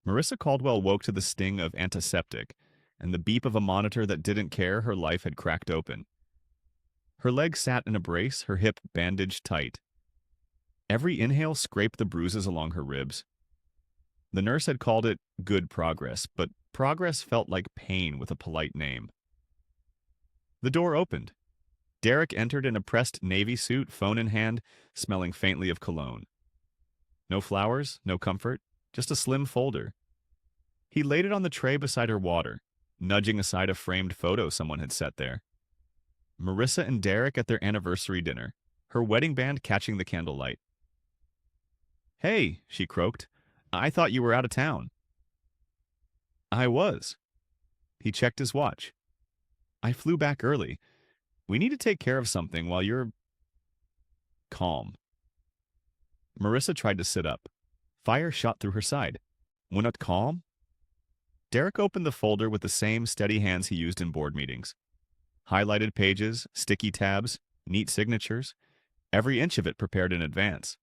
Marissa Caldwell woke to the sting of antiseptic and the beep of a monitor that didn't care her life had cracked open. Her leg sat in a brace, her hip bandaged tight. Every inhale scraped the bruises along her ribs. The nurse had called it good progress, but progress felt like pain with a polite name. The door opened. Derek entered in a pressed navy suit, phone in hand, smelling faintly of cologne. No flowers, no comfort, just a slim folder. He laid it on the tray beside her water, nudging aside a framed photo someone had set there. Marissa and Derek at their anniversary dinner, her wedding band catching the candlelight. "Hey," she croaked. "I thought you were out of town." "I was." He checked his watch. "I flew back early. We need to take care of something while you're calm." Marissa tried to sit up. Fire shot through her side. "We're not calm?" Derek opened the folder with the same steady hands he used in board meetings. Highlighted pages, sticky tabs, neat signatures, every inch of it prepared in advance.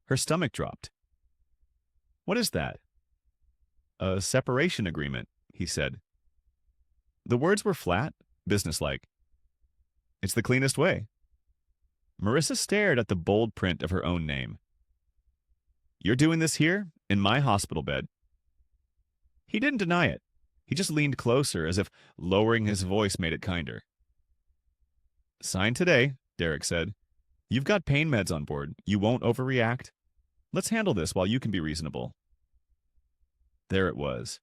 Her stomach dropped. "What is that?" "A separation agreement," he said. The words were flat, businesslike. "It's the cleanest way." Marissa stared at the bold print of her own name. "You're doing this here, in my hospital bed." He didn't deny it. He just leaned closer, as if lowering his voice made it kinder. "Sign today," Derek said. "You've got pain meds on board. You won't overreact. Let's handle this while you can be reasonable." There it was.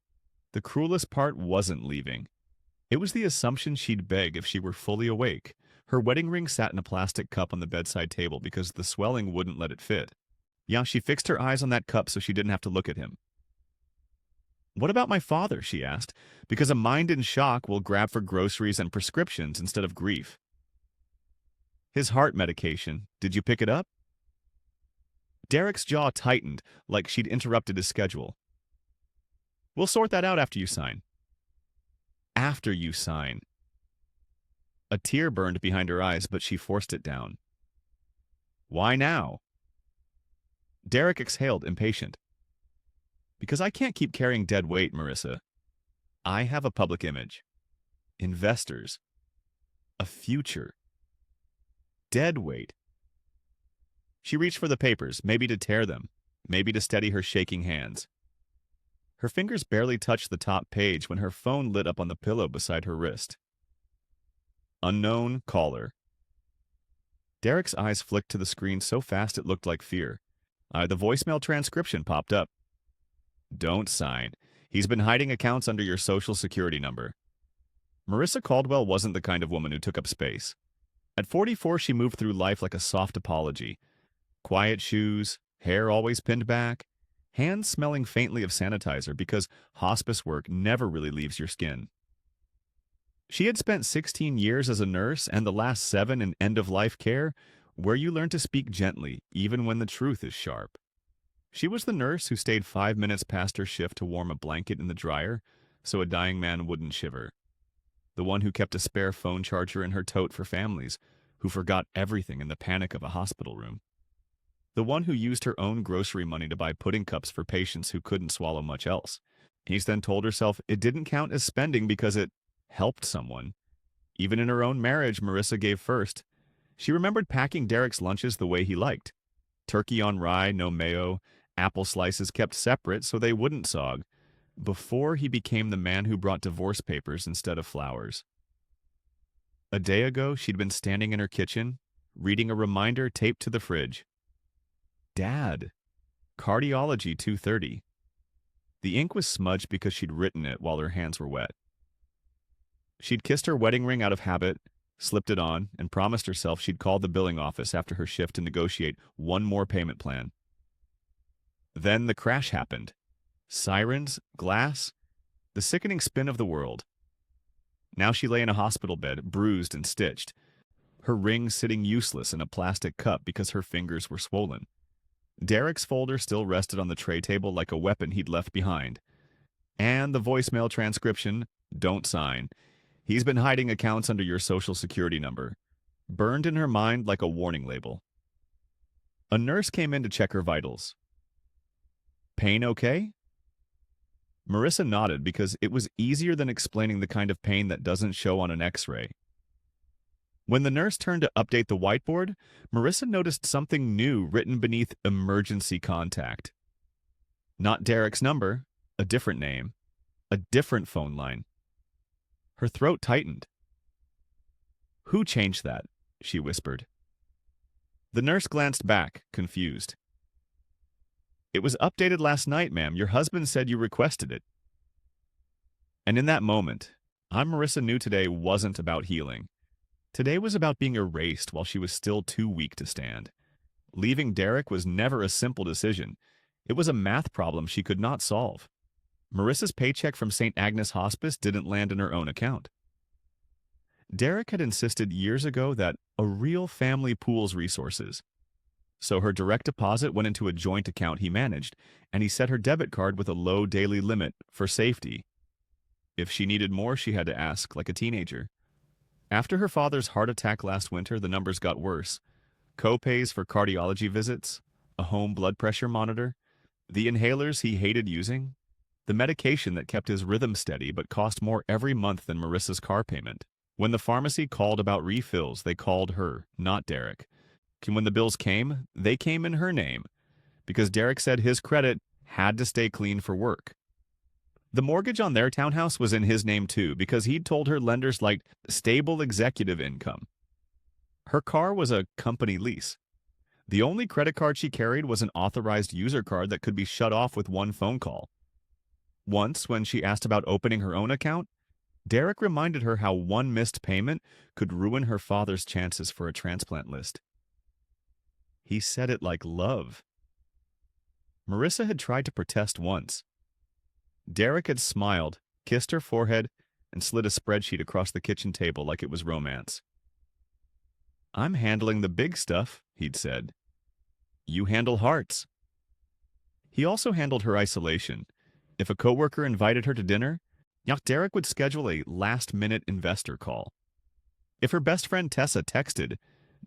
The cruelest part wasn't leaving. It was the assumption she'd beg if she were fully awake. Her wedding ring sat in a plastic cup on the bedside table because the swelling wouldn't let it fit. Yeah, she fixed her eyes on that cup so she didn't have to look at him. "What about my father?" she asked, because a mind in shock will grab for groceries and prescriptions instead of grief. "His heart medication. Did you pick it up?" Derek's jaw tightened, like she'd interrupted his schedule. "We'll sort that out after you sign." "After you sign." A tear burned behind her eyes, but she forced it down. "Why now?" Derek exhaled, impatient. "Because I can't keep carrying dead weight, Marissa. I have a public image. Investors. A future. Dead weight." She reached for the papers, maybe to tear them, maybe to steady her shaking hands. Her fingers barely touched the top page when her phone lit up on the pillow beside her wrist. Unknown caller. Derek's eyes flicked to the screen so fast it looked like fear. The voicemail transcription popped up. "Don't sign. He's been hiding accounts under your social security number." Marissa Caldwell wasn't the kind of woman who took up space. At 44, she moved through life like a soft apology. Quiet shoes, hair always pinned back, hands smelling faintly of sanitizer because hospice work never really leaves your skin. She had spent 16 years as a nurse and the last 7 in end-of-life care, where you learn to speak gently, even when the truth is sharp. She was the nurse who stayed 5 minutes past her shift to warm a blanket in the dryer so a dying man wouldn't shiver. The one who kept a spare phone charger in her tote for families who forgot everything in the panic of a hospital room. The one who used her own grocery money to buy pudding cups for patients who couldn't swallow much else. He's then told herself it didn't count as spending because it helped someone. Even in her own marriage, Marissa gave first. She remembered packing Derek's lunches the way he liked. Turkey on rye, no mayo, apple slices kept separate so they wouldn't sog, before he became the man who brought divorce papers instead of flowers. A day ago, she'd been standing in her kitchen, reading a reminder taped to the fridge. Dad. Cardiology 2:30. The ink was smudged because she'd written it while her hands were wet. She'd kissed her wedding ring out of habit, slipped it on, and promised herself she'd call the billing office after her shift to negotiate one more payment plan. Then the crash happened. Sirens, glass, the sickening spin of the world. Now she lay in a hospital bed, bruised and stitched, her ring sitting useless in a plastic cup because her fingers were swollen. Derek's folder still rested on the tray table like a weapon he'd left behind. And the voicemail transcription, "Don't sign. He's been hiding accounts under your social security number," burned in her mind like a warning label. A nurse came in to check her vitals. "Pain okay?" Marissa nodded because it was easier than explaining the kind of pain that doesn't show on an x-ray. When the nurse turned to update the whiteboard, Marissa noticed something new written beneath emergency contact. Not Derek's number, a different name, a different phone line. Her throat tightened. "Who changed that?" she whispered. The nurse glanced back, confused. "It was updated last night, ma'am. Your husband said you requested it." And in that moment, Marissa knew today wasn't about healing. Today was about being erased while she was still too weak to stand. Leaving Derek was never a simple decision. It was a math problem she could not solve. Marissa's paycheck from St. Agnes Hospice didn't land in her own account. Derek had insisted years ago that a real family pools resources. So her direct deposit went into a joint account he managed, and he set her debit card with a low daily limit for safety. If she needed more, she had to ask, like a teenager. After her father's heart attack last winter, the numbers got worse. Co-pays for cardiology visits, a home blood pressure monitor, the inhalers he hated using, the medication that kept his rhythm steady but cost more every month than Marissa's car payment. When the pharmacy called about refills, they called her, not Derek. And when the bills came, they came in her name, because Derek said his credit had to stay clean for work. The mortgage on their townhouse was in his name too, because he'd told her lenders liked stable executive income. Her car was a company lease. The only credit card she carried was an authorized user card that could be shut off with one phone call. Once, when she asked about opening her own account, Derek reminded her how one missed payment could ruin her father's chances for a transplant list. He said it like love. Marissa had tried to protest once. Derek had smiled, kissed her forehead, and slid a spreadsheet across the kitchen table like it was romance. "I'm handling the big stuff," he'd said. "You handle hearts." He also handled her isolation. If a coworker invited her to dinner, Derek would schedule a last-minute investor call. If her best friend Tessa texted,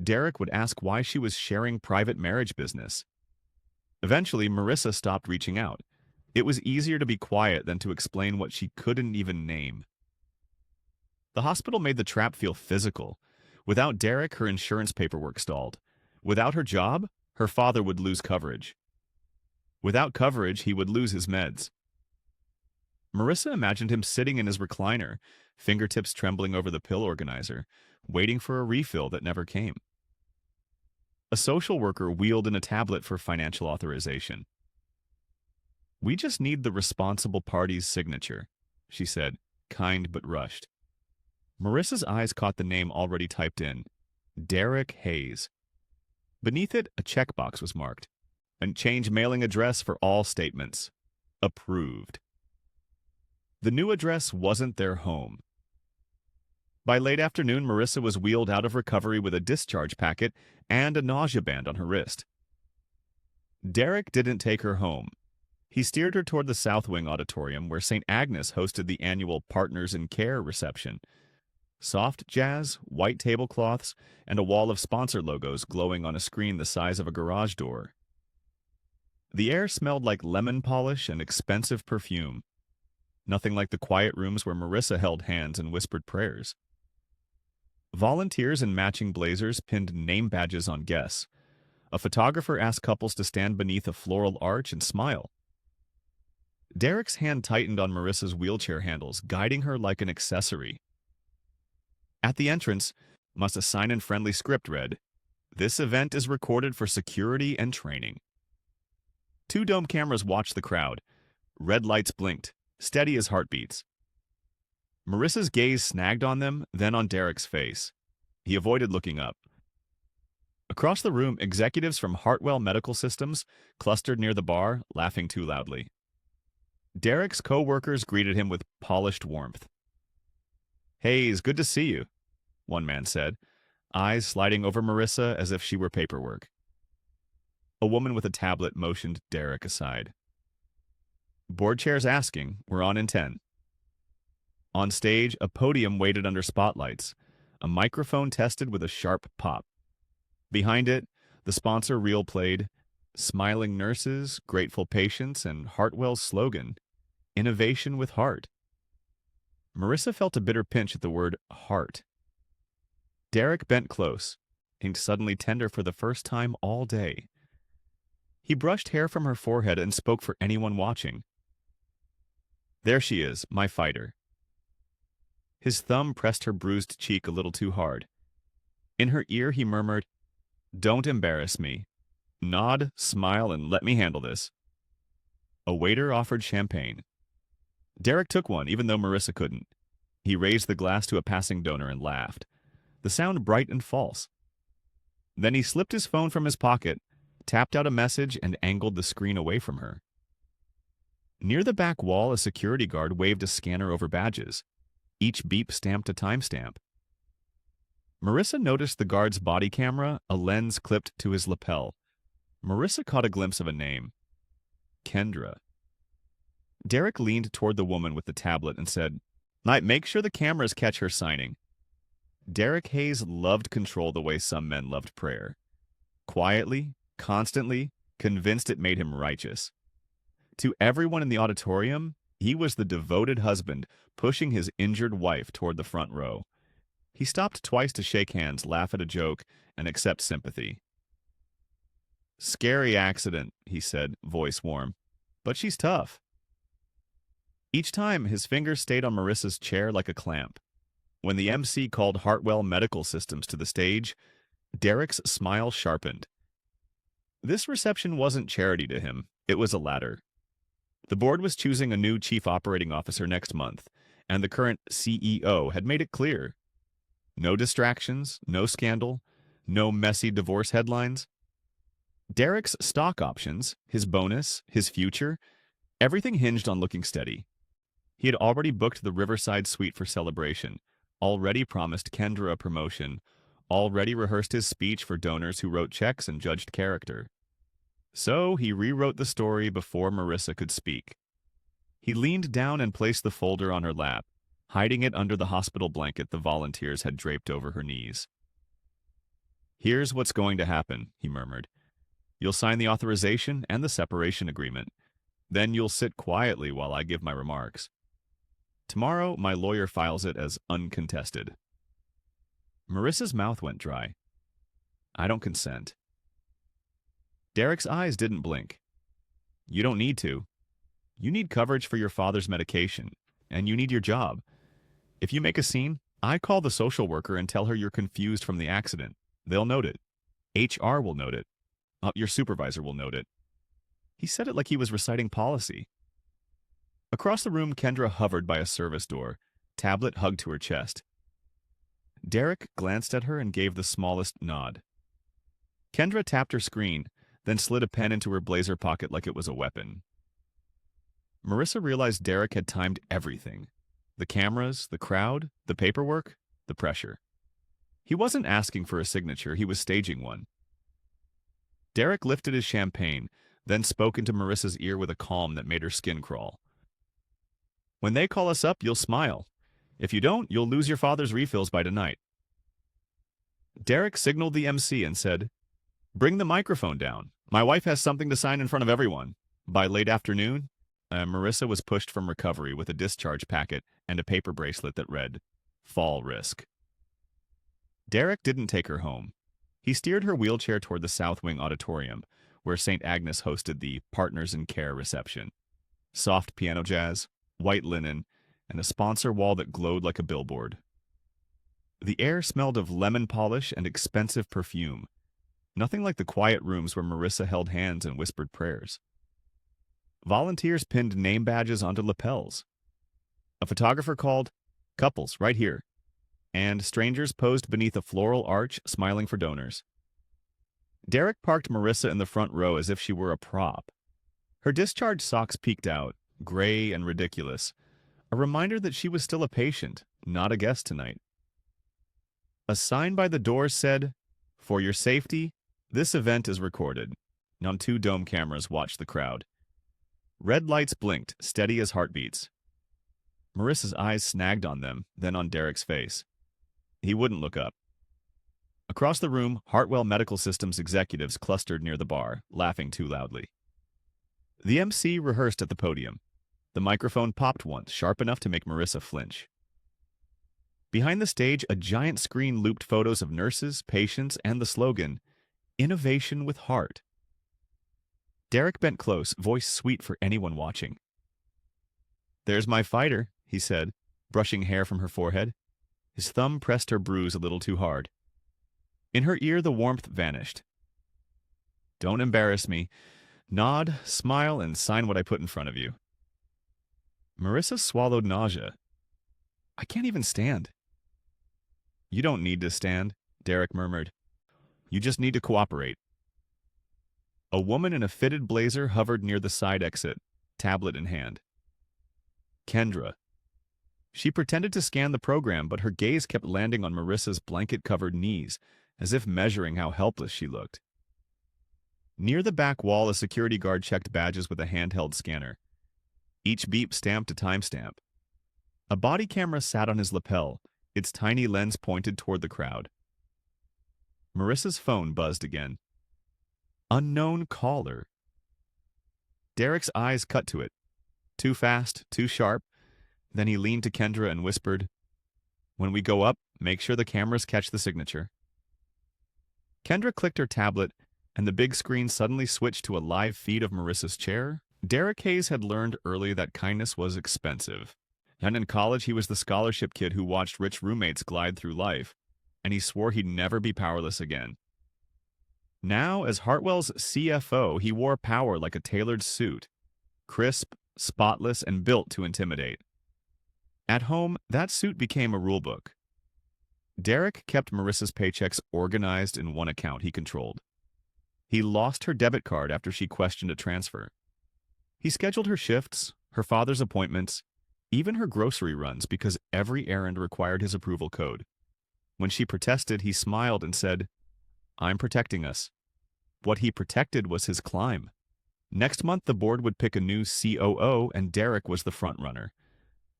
Derek would ask why she was sharing private marriage business. Eventually, Marissa stopped reaching out. It was easier to be quiet than to explain what she couldn't even name. The hospital made the trap feel physical. Without Derek, her insurance paperwork stalled. Without her job, her father would lose coverage. Without coverage, he would lose his meds. Marissa imagined him sitting in his recliner, fingertips trembling over the pill organizer, waiting for a refill that never came. A social worker wheeled in a tablet for financial authorization. "We just need the responsible party's signature," she said, kind but rushed. Marissa's eyes caught the name already typed in, Derek Hayes. Beneath it, a checkbox was marked, and change mailing address for all statements. Approved. The new address wasn't their home. By late afternoon, Marissa was wheeled out of recovery with a discharge packet and a nausea band on her wrist. Derek didn't take her home. He steered her toward the South Wing Auditorium, where St. Agnes hosted the annual Partners in Care reception. Soft jazz, white tablecloths, and a wall of sponsor logos glowing on a screen the size of a garage door. The air smelled like lemon polish and expensive perfume. Nothing like the quiet rooms where Marissa held hands and whispered prayers. Volunteers in matching blazers pinned name badges on guests. A photographer asked couples to stand beneath a floral arch and smile. Derek's hand tightened on Marissa's wheelchair handles, guiding her like an accessory. At the entrance, a sign in friendly script read, "This event is recorded for security and training." 2 dome cameras watched the crowd. Red lights blinked, steady as heartbeats. Marissa's gaze snagged on them, then on Derek's face. He avoided looking up. Across the room, executives from Hartwell Medical Systems clustered near the bar, laughing too loudly. Derek's co-workers greeted him with polished warmth. "Hayes, good to see you," one man said, eyes sliding over Marissa as if she were paperwork. A woman with a tablet motioned Derek aside. "Board chairs asking, we're on in 10. On stage, a podium waited under spotlights, a microphone tested with a sharp pop. Behind it, the sponsor reel played, "Smiling nurses, grateful patients," and Hartwell's slogan, Innovation with heart. Marissa felt a bitter pinch at the word heart. Derek bent close, inked suddenly tender for the first time all day. He brushed hair from her forehead and spoke for anyone watching. There she is, my fighter. His thumb pressed her bruised cheek a little too hard. In her ear he murmured, "Don't embarrass me. Nod, smile, and let me handle this." A waiter offered champagne. Derek took one, even though Marissa couldn't. He raised the glass to a passing donor and laughed, the sound bright and false. Then he slipped his phone from his pocket, tapped out a message, and angled the screen away from her. Near the back wall, a security guard waved a scanner over badges. Each beep stamped a timestamp. Marissa noticed the guard's body camera, a lens clipped to his lapel. Marissa caught a glimpse of a name. Kendra. Derek leaned toward the woman with the tablet and said, "Make sure the cameras catch her signing." Derek Hayes loved control the way some men loved prayer. Quietly, constantly, convinced it made him righteous. To everyone in the auditorium, he was the devoted husband pushing his injured wife toward the front row. He stopped twice to shake hands, laugh at a joke, and accept sympathy. "Scary accident," he said, voice warm. "But she's tough." Each time, his fingers stayed on Marissa's chair like a clamp. When the MC called Hartwell Medical Systems to the stage, Derek's smile sharpened. This reception wasn't charity to him, it was a ladder. The board was choosing a new chief operating officer next month, and the current CEO had made it clear. No distractions, no scandal, no messy divorce headlines. Derek's stock options, his bonus, his future, everything hinged on looking steady. He had already booked the Riverside suite for celebration, already promised Kendra a promotion, already rehearsed his speech for donors who wrote checks and judged character. So he rewrote the story before Marissa could speak. He leaned down and placed the folder on her lap, hiding it under the hospital blanket the volunteers had draped over her knees. "Here's what's going to happen," he murmured. "You'll sign the authorization and the separation agreement. Then you'll sit quietly while I give my remarks. Tomorrow, my lawyer files it as uncontested." Marissa's mouth went dry. "I don't consent." Derek's eyes didn't blink. "You don't need to. You need coverage for your father's medication, and you need your job. If you make a scene, I call the social worker and tell her you're confused from the accident. They'll note it. HR will note it. Your supervisor will note it." He said it like he was reciting policy. Across the room, Kendra hovered by a service door, tablet hugged to her chest. Derek glanced at her and gave the smallest nod. Kendra tapped her screen, then slid a pen into her blazer pocket like it was a weapon. Marissa realized Derek had timed everything. The cameras, the crowd, the paperwork, the pressure. He wasn't asking for a signature, he was staging one. Derek lifted his champagne, then spoke into Marissa's ear with a calm that made her skin crawl. "When they call us up, you'll smile. If you don't, you'll lose your father's refills by tonight." Derek signaled the MC and said, "Bring the microphone down. My wife has something to sign in front of everyone." By late afternoon, Marissa was pushed from recovery with a discharge packet and a paper bracelet that read, "Fall risk." Derek didn't take her home. He steered her wheelchair toward the South Wing Auditorium, where St. Agnes hosted the Partners in Care reception. Soft piano jazz, white linen, and a sponsor wall that glowed like a billboard. The air smelled of lemon polish and expensive perfume, nothing like the quiet rooms where Marissa held hands and whispered prayers. Volunteers pinned name badges onto lapels. A photographer called, "Couples, right here," and strangers posed beneath a floral arch, smiling for donors. Derek parked Marissa in the front row as if she were a prop. Her discharge socks peeked out, gray and ridiculous, a reminder that she was still a patient, not a guest tonight. A sign by the door said, "For your safety, this event is recorded." On 2 dome cameras watched the crowd. Red lights blinked, steady as heartbeats. Marissa's eyes snagged on them, then on Derek's face. He wouldn't look up. Across the room, Hartwell Medical Systems executives clustered near the bar, laughing too loudly. The MC rehearsed at the podium. The microphone popped once, sharp enough to make Marissa flinch. Behind the stage, a giant screen looped photos of nurses, patients, and the slogan, "Innovation with Heart." Derek bent close, voice sweet for anyone watching. "There's my fighter," he said, brushing hair from her forehead. His thumb pressed her bruise a little too hard. In her ear, the warmth vanished. "Don't embarrass me. Nod, smile, and sign what I put in front of you." Marissa swallowed nausea. "I can't even stand." "You don't need to stand," Derek murmured. "You just need to cooperate." A woman in a fitted blazer hovered near the side exit, tablet in hand. Kendra. She pretended to scan the program, but her gaze kept landing on Marissa's blanket-covered knees, as if measuring how helpless she looked. Near the back wall, a security guard checked badges with a handheld scanner. Each beep stamped a timestamp. A body camera sat on his lapel, its tiny lens pointed toward the crowd. Marissa's phone buzzed again. Unknown caller. Derek's eyes cut to it. Too fast, too sharp. Then he leaned to Kendra and whispered, "When we go up, make sure the cameras catch the signature." Kendra clicked her tablet, and the big screen suddenly switched to a live feed of Marissa's chair. Derek Hayes had learned early that kindness was expensive. And in college, he was the scholarship kid who watched rich roommates glide through life, and he swore he'd never be powerless again. Now, as Hartwell's CFO, he wore power like a tailored suit, crisp, spotless, and built to intimidate. At home, that suit became a rulebook. Derek kept Marissa's paychecks organized in one account he controlled. He lost her debit card after she questioned a transfer. He scheduled her shifts, her father's appointments, even her grocery runs, because every errand required his approval code. When she protested, he smiled and said, "I'm protecting us." What he protected was his climb. Next month, the board would pick a new COO, and Derek was the frontrunner,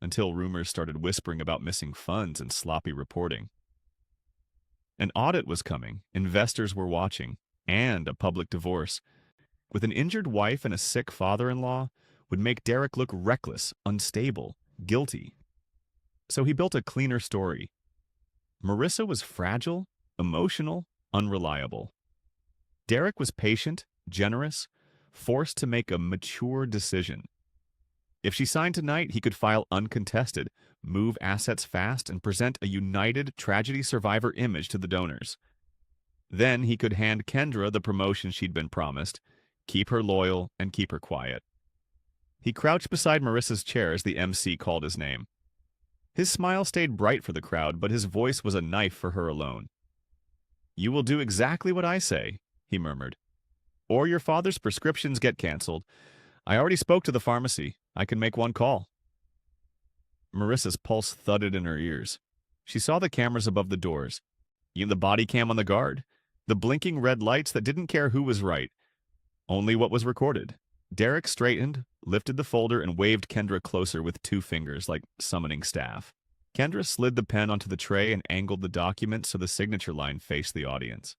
until rumors started whispering about missing funds and sloppy reporting. An audit was coming, investors were watching, and a public divorce, with an injured wife and a sick father-in-law, would make Derek look reckless, unstable, guilty. So he built a cleaner story. Marissa was fragile, emotional, unreliable. Derek was patient, generous, forced to make a mature decision. If she signed tonight, he could file uncontested, move assets fast, and present a united tragedy survivor image to the donors. Then he could hand Kendra the promotion she'd been promised, keep her loyal, and keep her quiet. He crouched beside Marissa's chair as the MC called his name. His smile stayed bright for the crowd, but his voice was a knife for her alone. "You will do exactly what I say," he murmured. "Or your father's prescriptions get canceled. I already spoke to the pharmacy. I can make one call." Marissa's pulse thudded in her ears. She saw the cameras above the doors, even the body cam on the guard, the blinking red lights that didn't care who was right, only what was recorded. Derek straightened, lifted the folder, and waved Kendra closer with two fingers, like summoning staff. Kendra slid the pen onto the tray and angled the document so the signature line faced the audience.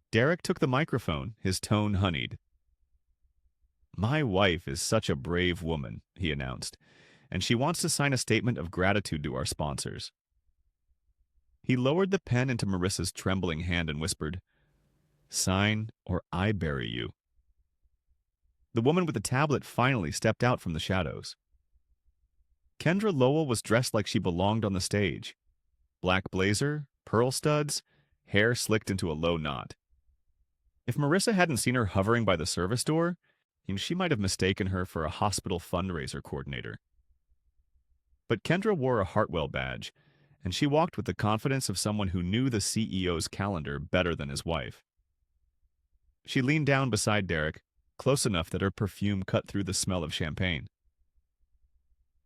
Derek took the microphone, his tone honeyed. "My wife is such a brave woman," he announced, "and she wants to sign a statement of gratitude to our sponsors." He lowered the pen into Marissa's trembling hand and whispered, "Sign or I bury you." The woman with the tablet finally stepped out from the shadows. Kendra Lowell was dressed like she belonged on the stage. Black blazer, pearl studs, hair slicked into a low knot. If Marissa hadn't seen her hovering by the service door, she might have mistaken her for a hospital fundraiser coordinator. But Kendra wore a Hartwell badge, and she walked with the confidence of someone who knew the CEO's calendar better than his wife. She leaned down beside Derek, close enough that her perfume cut through the smell of champagne.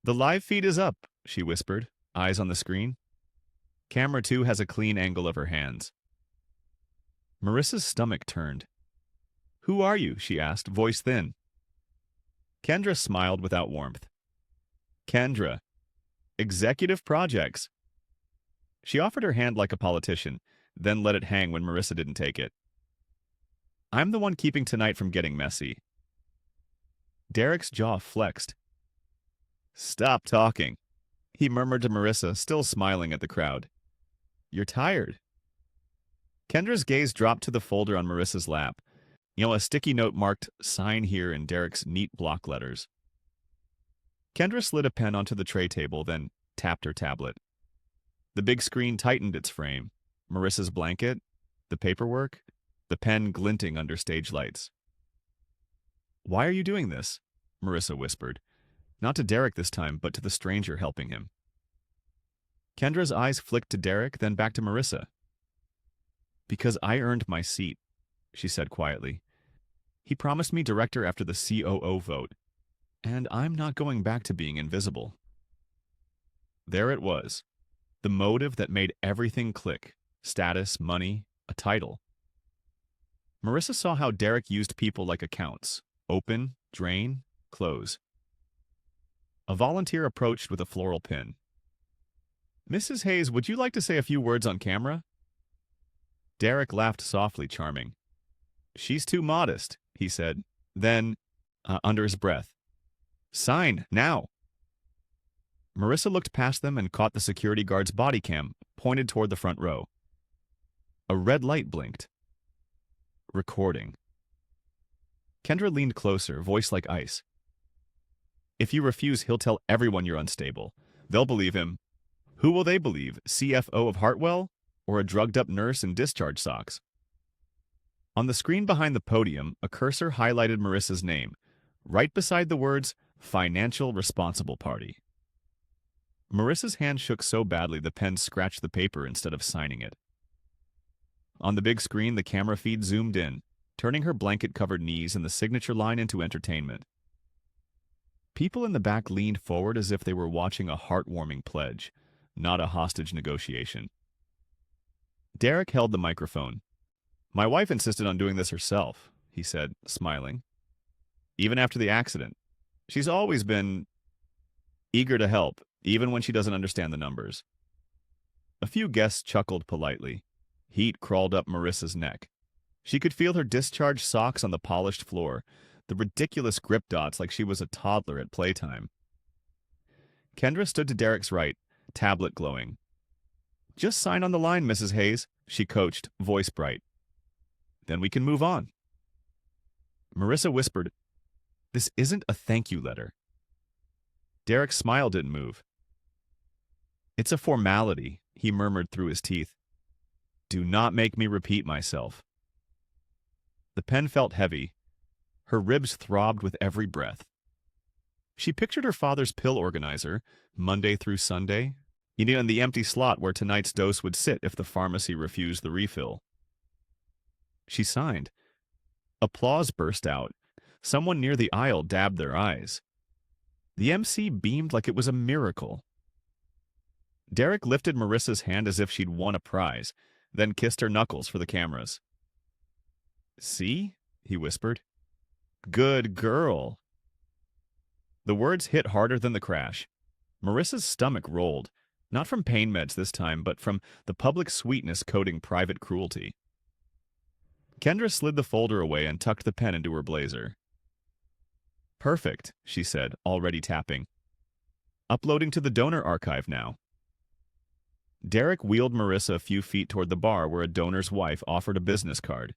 "The live feed is up," she whispered, eyes on the screen. Camera 2 has a clean angle of her hands. Marissa's stomach turned. "Who are you?" she asked, voice thin. Kendra smiled without warmth. "Kendra, Executive Projects." She offered her hand like a politician, then let it hang when Marissa didn't take it. "I'm the one keeping tonight from getting messy." Derek's jaw flexed. Stop talking, he murmured to Marissa, still smiling at the crowd. You're tired. Kendra's gaze dropped to the folder on Marissa's lap. A sticky note marked "Sign here" in Derek's neat block letters. Kendra slid a pen onto the tray table, then tapped her tablet. The big screen tightened its frame. Marissa's blanket, the paperwork, the pen glinting under stage lights. Why are you doing this? Marissa whispered. Not to Derek this time, but to the stranger helping him. Kendra's eyes flicked to Derek, then back to Marissa. Because I earned my seat, she said quietly. He promised me director after the COO vote, and I'm not going back to being invisible. There it was, the motive that made everything click: status, money, a title. Marissa saw how Derek used people like accounts: open, drain, close. A volunteer approached with a floral pin. Mrs. Hayes, would you like to say a few words on camera? Derek laughed softly, charming. She's too modest, he said. Then, under his breath, sign, now. Marissa looked past them and caught the security guard's body cam, pointed toward the front row. A red light blinked. Recording. Kendra leaned closer, voice like ice. If you refuse, he'll tell everyone you're unstable. They'll believe him. Who will they believe, CFO of Hartwell or a drugged-up nurse in discharge socks? On the screen behind the podium, a cursor highlighted Marissa's name, right beside the words, Financial Responsible Party. Marissa's hand shook so badly the pen scratched the paper instead of signing it. On the big screen, the camera feed zoomed in, turning her blanket-covered knees and the signature line into entertainment. People in the back leaned forward as if they were watching a heartwarming pledge, not a hostage negotiation. Derek held the microphone. My wife insisted on doing this herself, he said, smiling. Even after the accident. She's always been eager to help, even when she doesn't understand the numbers. A few guests chuckled politely. Heat crawled up Marissa's neck. She could feel her discharged socks on the polished floor, the ridiculous grip dots like she was a toddler at playtime. Kendra stood to Derek's right, tablet glowing. Just sign on the line, Mrs. Hayes, she coached, voice bright. Then we can move on. Marissa whispered, This isn't a thank you letter. Derek's smile didn't move. It's a formality, he murmured through his teeth. Do not make me repeat myself. The pen felt heavy. Her ribs throbbed with every breath. She pictured her father's pill organizer, Monday through Sunday, in the empty slot where tonight's dose would sit if the pharmacy refused the refill. She signed. Applause burst out. Someone near the aisle dabbed their eyes. The MC beamed like it was a miracle. Derek lifted Marissa's hand as if she'd won a prize, then kissed her knuckles for the cameras. See? He whispered. Good girl. The words hit harder than the crash. Marissa's stomach rolled, not from pain meds this time, but from the public sweetness coating private cruelty. Kendra slid the folder away and tucked the pen into her blazer. Perfect, she said, already tapping. Uploading to the donor archive now. Derek wheeled Marissa a few feet toward the bar where a donor's wife offered a business card.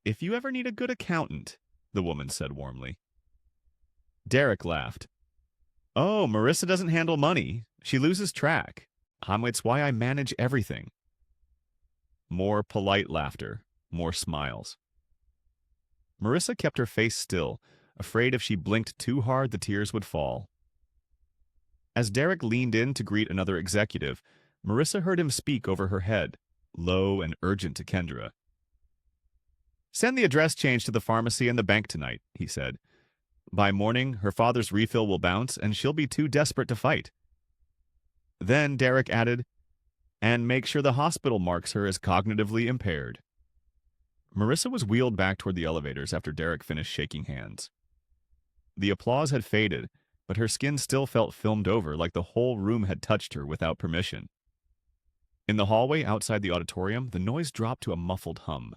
If you ever need a good accountant, the woman said warmly. Derek laughed. Oh, Marissa doesn't handle money. She loses track. It's why I manage everything. More polite laughter, more smiles. Marissa kept her face still, afraid if she blinked too hard the tears would fall. As Derek leaned in to greet another executive, Marissa heard him speak over her head, low and urgent to Kendra. Send the address change to the pharmacy and the bank tonight, he said. By morning, her father's refill will bounce, and she'll be too desperate to fight. Then Derek added, and make sure the hospital marks her as cognitively impaired. Marissa was wheeled back toward the elevators after Derek finished shaking hands. The applause had faded, but her skin still felt filmed over like the whole room had touched her without permission. In the hallway outside the auditorium, the noise dropped to a muffled hum.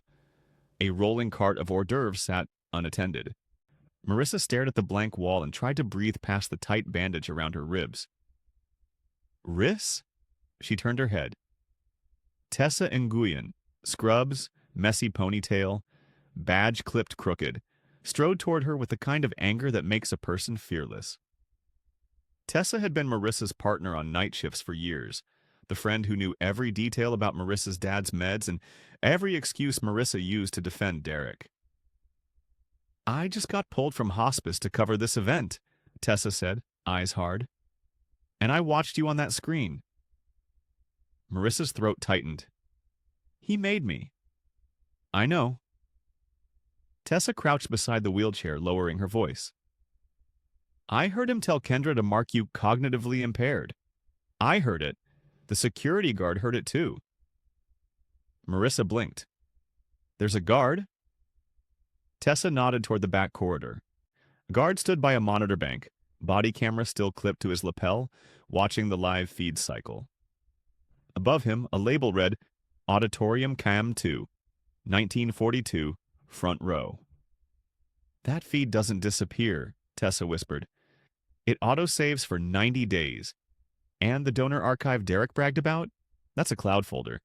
A rolling cart of hors d'oeuvres sat unattended. Marissa stared at the blank wall and tried to breathe past the tight bandage around her ribs. Riss? She turned her head. Tessa Nguyen, scrubs, messy ponytail, badge clipped crooked, strode toward her with the kind of anger that makes a person fearless. Tessa had been Marissa's partner on night shifts for years, the friend who knew every detail about Marissa's dad's meds and every excuse Marissa used to defend Derek. I just got pulled from hospice to cover this event, Tessa said, eyes hard. And I watched you on that screen. Marissa's throat tightened. He made me. I know. Tessa crouched beside the wheelchair, lowering her voice. I heard him tell Kendra to mark you cognitively impaired. I heard it. The security guard heard it too. Marissa blinked. There's a guard? Tessa nodded toward the back corridor. A guard stood by a monitor bank, body camera still clipped to his lapel, watching the live feed cycle. Above him, a label read, Auditorium Cam 2, 1942, front row. That feed doesn't disappear, Tessa whispered. It autosaves for 90 days. And the donor archive Derek bragged about? That's a cloud folder.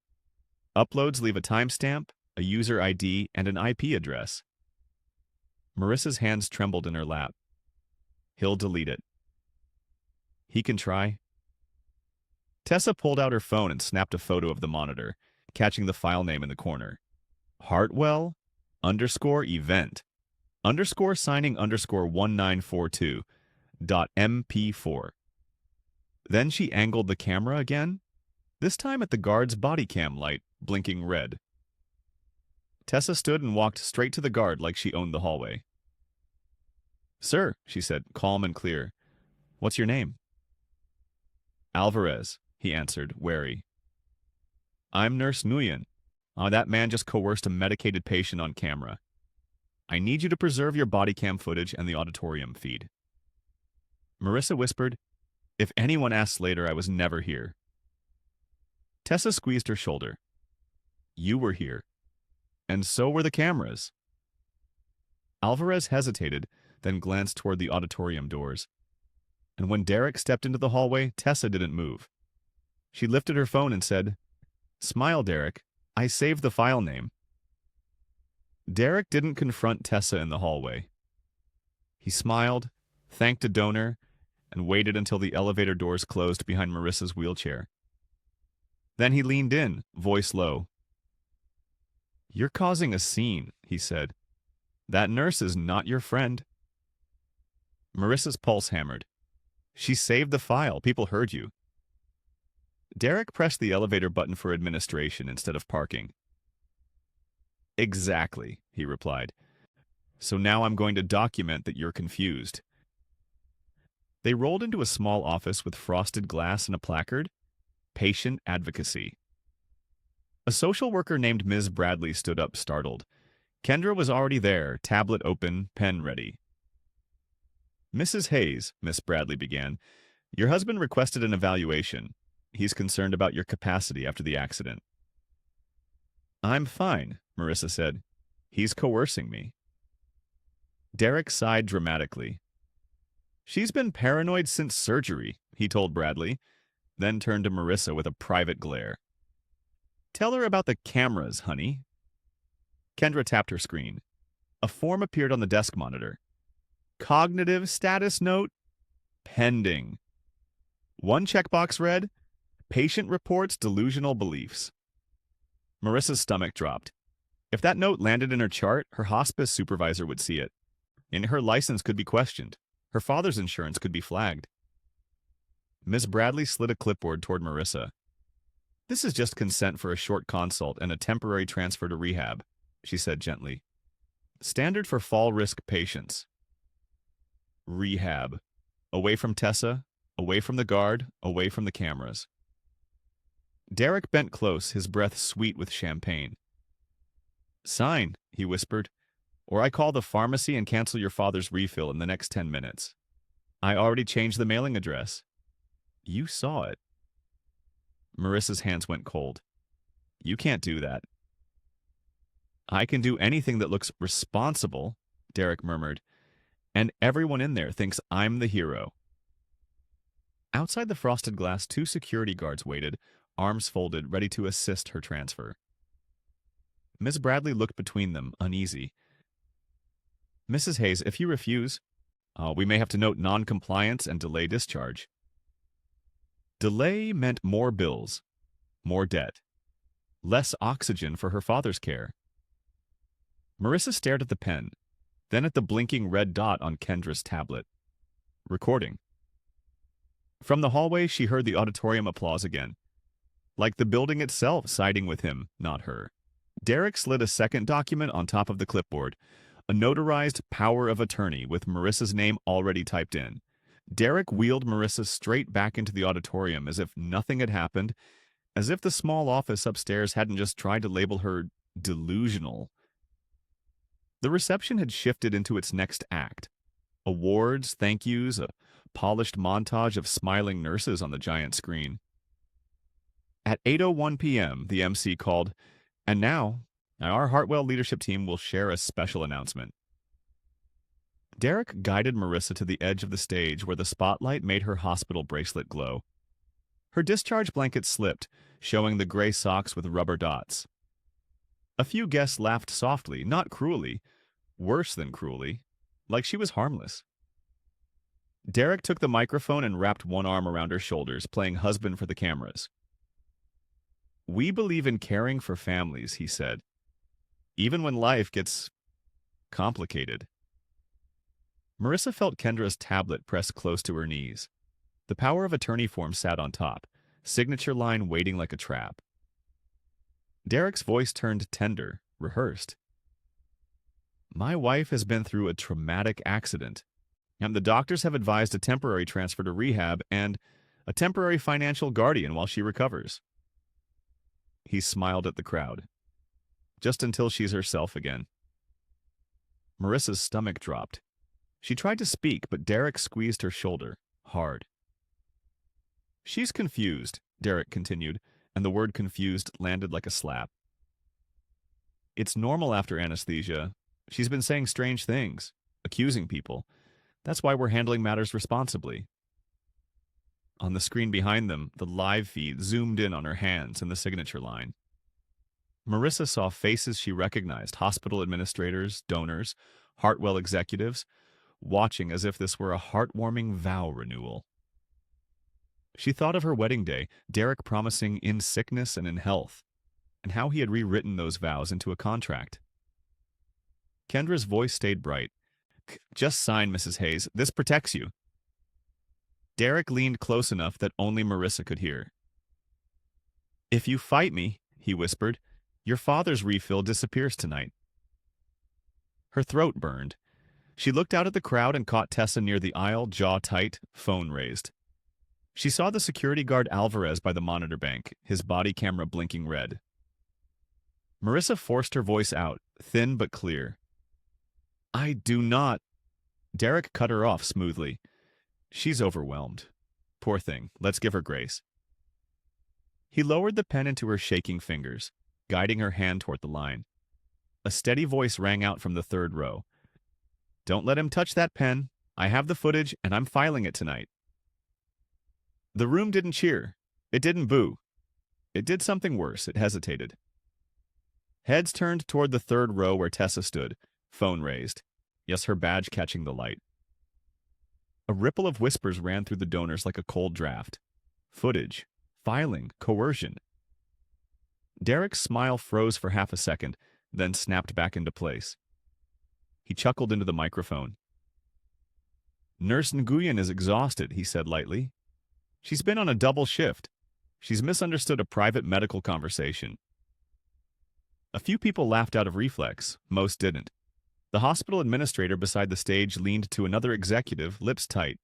Uploads leave a timestamp, a user ID, and an IP address. Marissa's hands trembled in her lap. He'll delete it. He can try. Tessa pulled out her phone and snapped a photo of the monitor, catching the file name in the corner. Hartwell _event _signing _1942 .mp4. Then she angled the camera again, this time at the guard's body cam light, blinking red. Tessa stood and walked straight to the guard like she owned the hallway. Sir, she said, calm and clear. What's your name? Alvarez, he answered, wary. I'm Nurse Nguyen. That man just coerced a medicated patient on camera. I need you to preserve your body cam footage and the auditorium feed. Marissa whispered, If anyone asks later, I was never here. Tessa squeezed her shoulder. You were here. And so were the cameras. Alvarez hesitated, then glanced toward the auditorium doors. And when Derek stepped into the hallway, Tessa didn't move. She lifted her phone and said, Smile, Derek. I saved the file name. Derek didn't confront Tessa in the hallway. He smiled, thanked a donor, and waited until the elevator doors closed behind Marissa's wheelchair. Then he leaned in, voice low. You're causing a scene, he said. That nurse is not your friend. Marissa's pulse hammered. She saved the file. People heard you. Derek pressed the elevator button for administration instead of parking. Exactly, he replied. So now I'm going to document that you're confused. They rolled into a small office with frosted glass and a placard. Patient advocacy. A social worker named Ms. Bradley stood up, startled. Kendra was already there, tablet open, pen ready. Mrs. Hayes, Miss Bradley began, your husband requested an evaluation. He's concerned about your capacity after the accident. I'm fine, Marissa said. He's coercing me. Derek sighed dramatically. She's been paranoid since surgery, he told Bradley, then turned to Marissa with a private glare. Tell her about the cameras, honey. Kendra tapped her screen. A form appeared on the desk monitor. Cognitive status note? Pending. One checkbox read, Patient reports delusional beliefs. Marissa's stomach dropped. If that note landed in her chart, her hospice supervisor would see it. And her license could be questioned. Her father's insurance could be flagged. Miss Bradley slid a clipboard toward Marissa. This is just consent for a short consult and a temporary transfer to rehab, she said gently. Standard for fall-risk patients. Rehab. Away from Tessa, away from the guard, away from the cameras. Derek bent close, his breath sweet with champagne. Sign, he whispered, or I call the pharmacy and cancel your father's refill in the next 10 minutes. I already changed the mailing address. You saw it. Marissa's hands went cold. You can't do that. I can do anything that looks responsible, Derek murmured, And everyone in there thinks I'm the hero. Outside the frosted glass, two security guards waited, arms folded, ready to assist her transfer. Miss Bradley looked between them, uneasy. Mrs. Hayes, if you refuse, we may have to note non-compliance and delay discharge. Delay meant more bills, more debt, less oxygen for her father's care. Marissa stared at the pen, then at the blinking red dot on Kendra's tablet. Recording. From the hallway, she heard the auditorium applause again, like the building itself siding with him, not her. Derek slid a second document on top of the clipboard, a notarized power of attorney with Marissa's name already typed in. Derek wheeled Marissa straight back into the auditorium as if nothing had happened, as if the small office upstairs hadn't just tried to label her delusional. The reception had shifted into its next act. Awards, thank yous, a polished montage of smiling nurses on the giant screen. At 8:01 p.m., the MC called, and now, our Hartwell leadership team will share a special announcement. Derek guided Marissa to the edge of the stage where the spotlight made her hospital bracelet glow. Her discharge blanket slipped, showing the gray socks with rubber dots. A few guests laughed softly, not cruelly, worse than cruelly, like she was harmless. Derek took the microphone and wrapped one arm around her shoulders, playing husband for the cameras. We believe in caring for families, he said, even when life gets complicated. Marissa felt Kendra's tablet pressed close to her knees. The power of attorney form sat on top, signature line waiting like a trap. Derek's voice turned tender, rehearsed. My wife has been through a traumatic accident, and the doctors have advised a temporary transfer to rehab and a temporary financial guardian while she recovers. He smiled at the crowd. Just until she's herself again. Marissa's stomach dropped. She tried to speak, but Derek squeezed her shoulder, hard. She's confused, Derek continued, and the word confused landed like a slap. It's normal after anesthesia. She's been saying strange things, accusing people. That's why we're handling matters responsibly. On the screen behind them, the live feed zoomed in on her hands and the signature line. Marissa saw faces she recognized, hospital administrators, donors, Hartwell executives, watching as if this were a heartwarming vow renewal. She thought of her wedding day, Derek promising in sickness and in health, and how he had rewritten those vows into a contract. Kendra's voice stayed bright. Just sign, Mrs. Hayes. This protects you. Derek leaned close enough that only Marissa could hear. If you fight me, he whispered, your father's refill disappears tonight. Her throat burned. She looked out at the crowd and caught Tessa near the aisle, jaw tight, phone raised. She saw the security guard Alvarez by the monitor bank, his body camera blinking red. Marissa forced her voice out, thin but clear. I do not. Derek cut her off smoothly. She's overwhelmed. Poor thing. Let's give her grace. He lowered the pen into her shaking fingers, guiding her hand toward the line. A steady voice rang out from the third row. Don't let him touch that pen. I have the footage, and I'm filing it tonight. The room didn't cheer. It didn't boo. It did something worse. It hesitated. Heads turned toward the third row where Tessa stood, phone raised. Yes, her badge catching the light. A ripple of whispers ran through the donors like a cold draft. Footage. Filing. Coercion. Derek's smile froze for half a second, then snapped back into place. He chuckled into the microphone. Nurse Nguyen is exhausted, he said lightly. She's been on a double shift. She's misunderstood a private medical conversation. A few people laughed out of reflex. Most didn't. The hospital administrator beside the stage leaned to another executive, lips tight.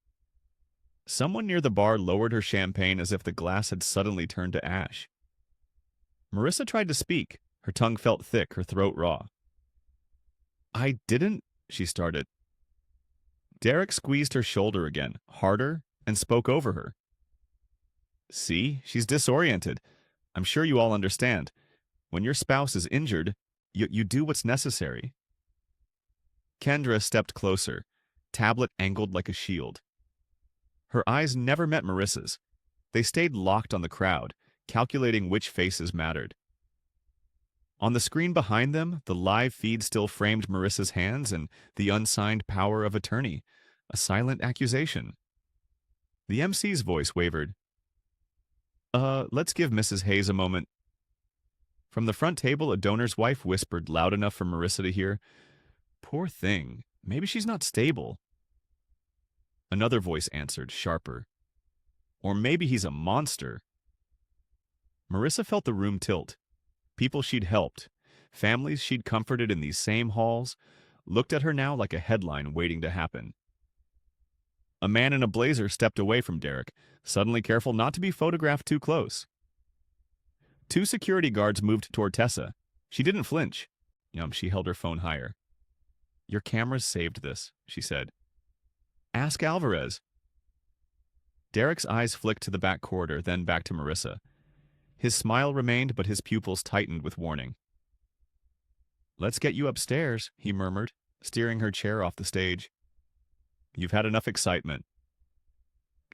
Someone near the bar lowered her champagne as if the glass had suddenly turned to ash. Marissa tried to speak. Her tongue felt thick, her throat raw. I didn't, she started. Derek squeezed her shoulder again, harder, and spoke over her. See, she's disoriented. I'm sure you all understand. When your spouse is injured, you do what's necessary. Kendra stepped closer, tablet angled like a shield. Her eyes never met Marissa's. They stayed locked on the crowd, calculating which faces mattered. On the screen behind them, the live feed still framed Marissa's hands and the unsigned power of attorney, a silent accusation. The MC's voice wavered. Let's give Mrs. Hayes a moment. From the front table, a donor's wife whispered loud enough for Marissa to hear, "Poor thing, maybe she's not stable." Another voice answered, sharper. "Or maybe he's a monster." Marissa felt the room tilt. People she'd helped, families she'd comforted in these same halls, looked at her now like a headline waiting to happen. A man in a blazer stepped away from Derek, suddenly careful not to be photographed too close. Two security guards moved toward Tessa. She didn't flinch. She held her phone higher. "Your cameras saved this," she said. "Ask Alvarez." Derek's eyes flicked to the back corridor, then back to Marissa. His smile remained, but his pupils tightened with warning. "Let's get you upstairs," he murmured, steering her chair off the stage. "You've had enough excitement."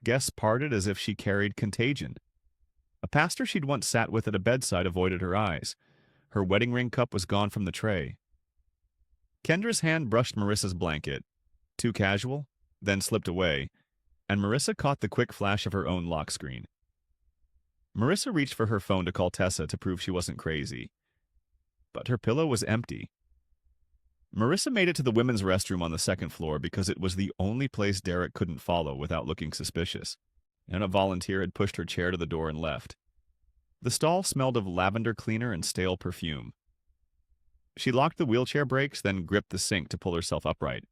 Guests parted as if she carried contagion. A pastor she'd once sat with at a bedside avoided her eyes. Her wedding ring cup was gone from the tray. Kendra's hand brushed Marissa's blanket, too casual, then slipped away, and Marissa caught the quick flash of her own lock screen. Marissa reached for her phone to call Tessa to prove she wasn't crazy. But her pillow was empty. Marissa made it to the women's restroom on the second floor because it was the only place Derek couldn't follow without looking suspicious, and a volunteer had pushed her chair to the door and left. The stall smelled of lavender cleaner and stale perfume. She locked the wheelchair brakes, then gripped the sink to pull herself upright.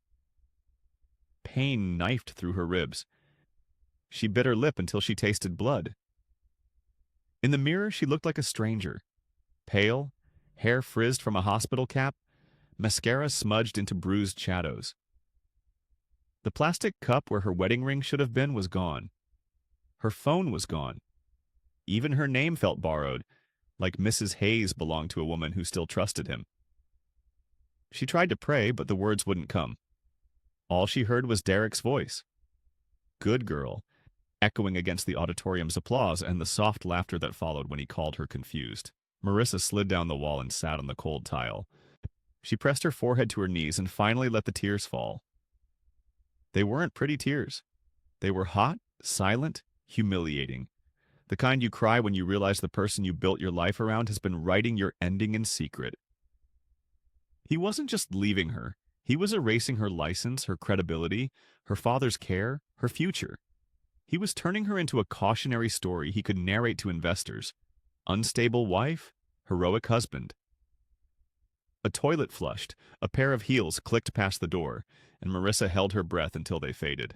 Pain knifed through her ribs. She bit her lip until she tasted blood. In the mirror, she looked like a stranger. Pale, hair frizzed from a hospital cap, mascara smudged into bruised shadows. The plastic cup where her wedding ring should have been was gone. Her phone was gone. Even her name felt borrowed, like Mrs. Hayes belonged to a woman who still trusted him. She tried to pray, but the words wouldn't come. All she heard was Derek's voice. "Good girl," echoing against the auditorium's applause and the soft laughter that followed when he called her confused. Marissa slid down the wall and sat on the cold tile. She pressed her forehead to her knees and finally let the tears fall. They weren't pretty tears. They were hot, silent, humiliating. The kind you cry when you realize the person you built your life around has been writing your ending in secret. He wasn't just leaving her. He was erasing her license, her credibility, her father's care, her future. He was turning her into a cautionary story he could narrate to investors. Unstable wife, heroic husband. A toilet flushed, a pair of heels clicked past the door, and Marissa held her breath until they faded.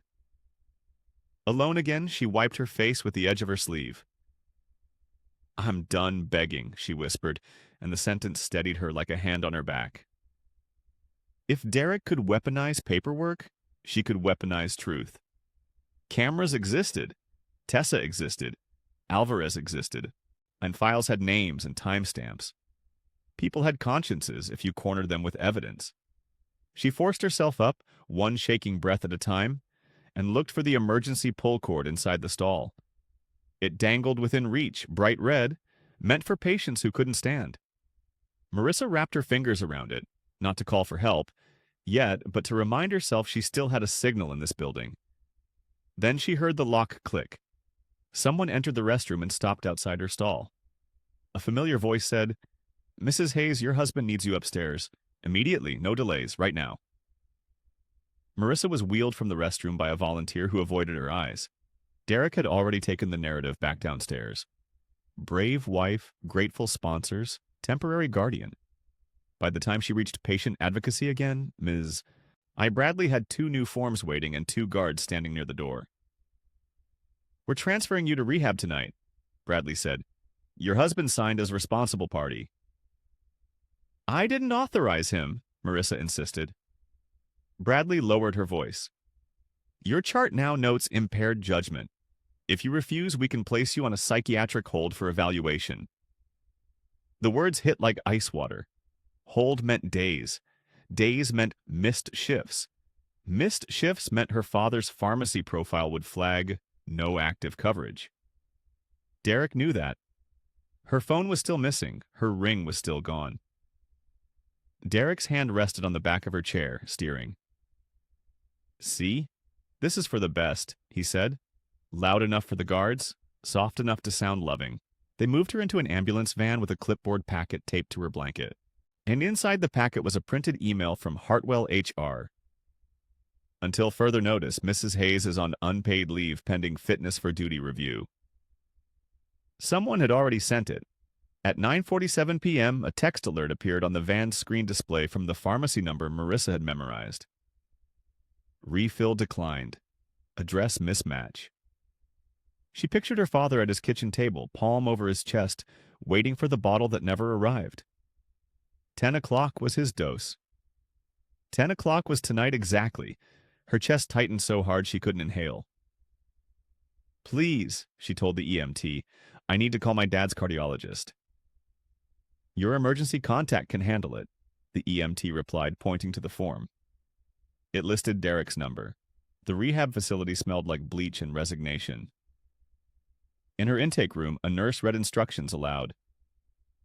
Alone again, she wiped her face with the edge of her sleeve. "I'm done begging," she whispered, and the sentence steadied her like a hand on her back. If Derek could weaponize paperwork, she could weaponize truth. Cameras existed. Tessa existed. Alvarez existed. And files had names and timestamps. People had consciences if you cornered them with evidence. She forced herself up, one shaking breath at a time, and looked for the emergency pull cord inside the stall. It dangled within reach, bright red, meant for patients who couldn't stand. Marissa wrapped her fingers around it, not to call for help, yet, but to remind herself she still had a signal in this building. Then she heard the lock click. Someone entered the restroom and stopped outside her stall. A familiar voice said, "Mrs. Hayes, your husband needs you upstairs. Immediately, no delays, right now." Marissa was wheeled from the restroom by a volunteer who avoided her eyes. Derek had already taken the narrative back downstairs. Brave wife, grateful sponsors, temporary guardian. By the time she reached patient advocacy again, Ms. Bradley had 2 new forms waiting and 2 guards standing near the door. "We're transferring you to rehab tonight," Bradley said. "Your husband signed as responsible party." "I didn't authorize him," Marissa insisted. Bradley lowered her voice. "Your chart now notes impaired judgment. If you refuse, we can place you on a psychiatric hold for evaluation." The words hit like ice water. Hold meant days. Days meant missed shifts. Missed shifts meant her father's pharmacy profile would flag no active coverage. Derek knew that. Her phone was still missing. Her ring was still gone. Derek's hand rested on the back of her chair, steering. "See? This is for the best," he said. Loud enough for the guards, soft enough to sound loving. They moved her into an ambulance van with a clipboard packet taped to her blanket. And inside the packet was a printed email from Hartwell HR. "Until further notice, Mrs. Hayes is on unpaid leave pending fitness for duty review." Someone had already sent it. At 9:47 p.m., a text alert appeared on the van's screen display from the pharmacy number Marissa had memorized. Refill declined. Address mismatch. She pictured her father at his kitchen table, palm over his chest, waiting for the bottle that never arrived. 10 o'clock was his dose. 10 o'clock was tonight exactly. Her chest tightened so hard she couldn't inhale. "Please," she told the EMT, "I need to call my dad's cardiologist." "Your emergency contact can handle it," the EMT replied, pointing to the form. It listed Derek's number. The rehab facility smelled like bleach and resignation. In her intake room, a nurse read instructions aloud.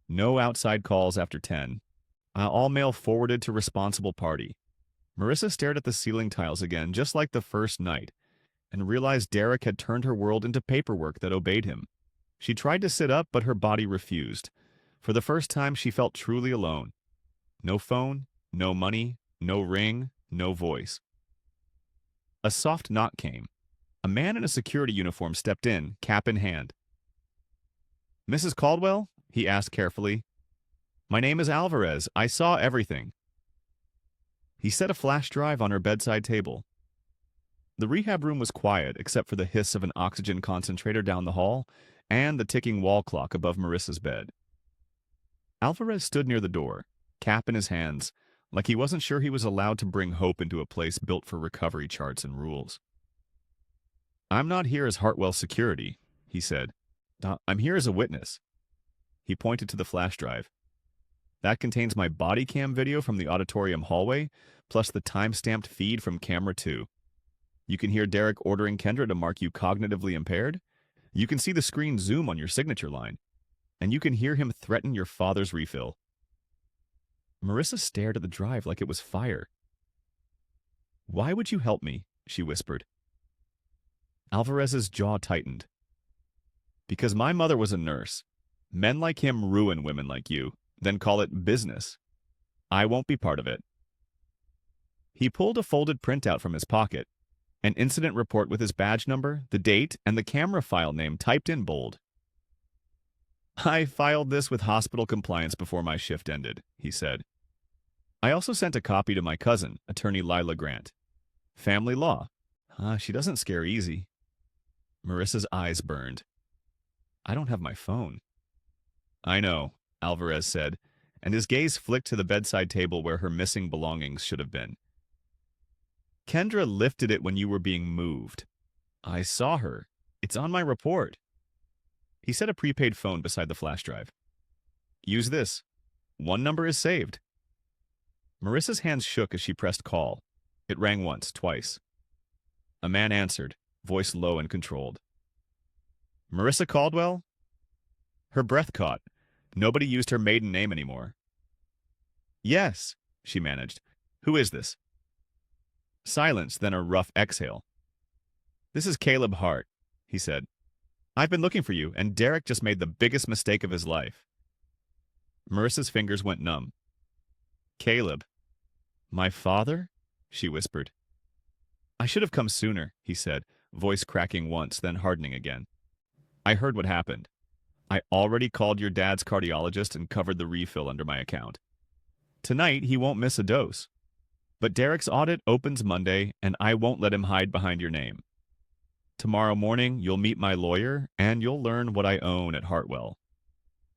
"No outside calls after 10. All mail forwarded to responsible party." Marissa stared at the ceiling tiles again, just like the first night, and realized Derek had turned her world into paperwork that obeyed him. She tried to sit up, but her body refused. For the first time, she felt truly alone. No phone, no money, no ring, no voice. A soft knock came. A man in a security uniform stepped in, cap in hand. "Mrs. Caldwell?" he asked carefully. "My name is Alvarez. I saw everything." He set a flash drive on her bedside table. The rehab room was quiet, except for the hiss of an oxygen concentrator down the hall and the ticking wall clock above Marissa's bed. Alvarez stood near the door, cap in his hands, like he wasn't sure he was allowed to bring hope into a place built for recovery charts and rules. "I'm not here as Hartwell's security," he said. "I'm here as a witness." He pointed to the flash drive. "That contains my body cam video from the auditorium hallway, plus the time-stamped feed from camera 2. You can hear Derek ordering Kendra to mark you cognitively impaired. You can see the screen zoom on your signature line. And you can hear him threaten your father's refill." Marissa stared at the drive like it was fire. "Why would you help me?" she whispered. Alvarez's jaw tightened. "Because my mother was a nurse. Men like him ruin women like you, then call it business. I won't be part of it." He pulled a folded printout from his pocket, an incident report with his badge number, the date, and the camera file name typed in bold. "I filed this with hospital compliance before my shift ended," he said. "I also sent a copy to my cousin, attorney Lila Grant. Family law. She doesn't scare easy." Marissa's eyes burned. "I don't have my phone." "I know," Alvarez said, and his gaze flicked to the bedside table where her missing belongings should have been. "Kendra lifted it when you were being moved. I saw her. It's on my report." He set a prepaid phone beside the flash drive. "Use this. One number is saved." Marissa's hands shook as she pressed call. It rang once, twice. A man answered, voice low and controlled. "Marissa Caldwell?" Her breath caught. Nobody used her maiden name anymore. "Yes," she managed. "Who is this?" Silence, then a rough exhale. "This is Caleb Hart," he said. "I've been looking for you, and Derek just made the biggest mistake of his life." Marissa's fingers went numb. "Caleb." "My father?" she whispered. "I should have come sooner," he said, voice cracking once, then hardening again. "I heard what happened. I already called your dad's cardiologist and covered the refill under my account. Tonight, he won't miss a dose. But Derek's audit opens Monday, and I won't let him hide behind your name. Tomorrow morning, you'll meet my lawyer, and you'll learn what I own at Hartwell."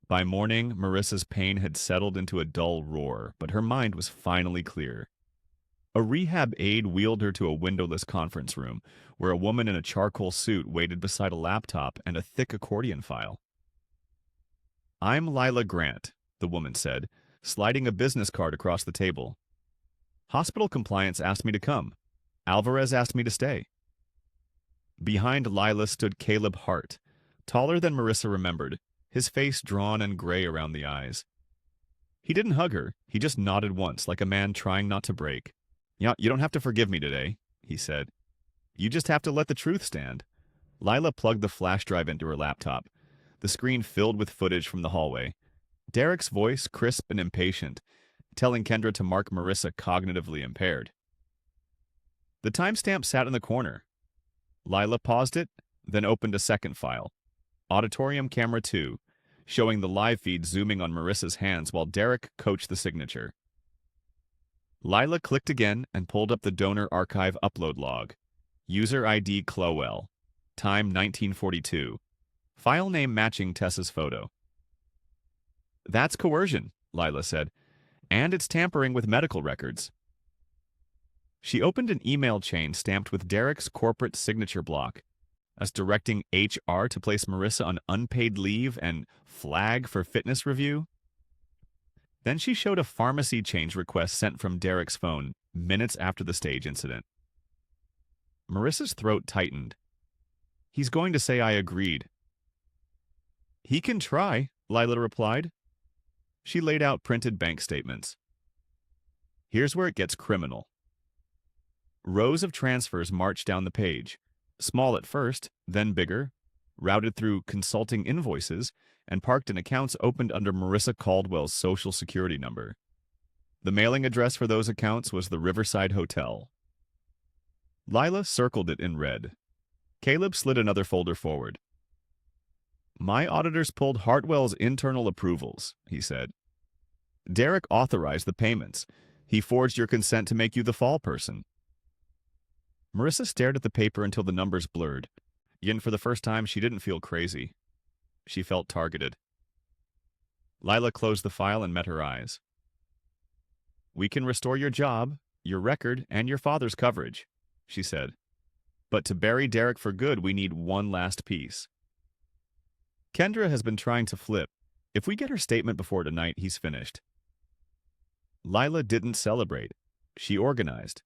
By morning, Marissa's pain had settled into a dull roar, but her mind was finally clear. A rehab aide wheeled her to a windowless conference room, where a woman in a charcoal suit waited beside a laptop and a thick accordion file. "I'm Lila Grant," the woman said, sliding a business card across the table. "Hospital compliance asked me to come. Alvarez asked me to stay. Behind Lila stood Caleb Hart, taller than Marissa remembered, his face drawn and gray around the eyes. He didn't hug her, he just nodded once, like a man trying not to break. "Yeah, you don't have to forgive me today," he said. "You just have to let the truth stand." Lila plugged the flash drive into her laptop. The screen filled with footage from the hallway. Derek's voice, crisp and impatient, telling Kendra to mark Marissa cognitively impaired. The timestamp sat in the corner. Lila paused it, then opened a second file. Auditorium Camera 2, showing the live feed zooming on Marissa's hands while Derek coached the signature. Lila clicked again and pulled up the donor archive upload log. User ID Clowell. Time 1942. File name matching Tessa's photo. "That's coercion," Lila said, "and it's tampering with medical records." She opened an email chain stamped with Derek's corporate signature block, as directing HR to place Marissa on unpaid leave and flag for fitness review. Then she showed a pharmacy change request sent from Derek's phone minutes after the stage incident. Marissa's throat tightened. "He's going to say I agreed." "He can try," Lila replied. She laid out printed bank statements. Here's where it gets criminal. Rows of transfers marched down the page, small at first, then bigger, routed through consulting invoices, and parked in accounts opened under Marissa Caldwell's social security number. The mailing address for those accounts was the Riverside Hotel. Lila circled it in red. Caleb slid another folder forward. "My auditors pulled Hartwell's internal approvals," he said. "Derek authorized the payments. He forged your consent to make you the fall person." Marissa stared at the paper until the numbers blurred. Yet for the first time, she didn't feel crazy. She felt targeted. Lila closed the file and met her eyes. "We can restore your job, your record, and your father's coverage," she said. "But to bury Derek for good, we need one last piece. Kendra has been trying to flip. If we get her statement before tonight, he's finished." Lila didn't celebrate. She organized.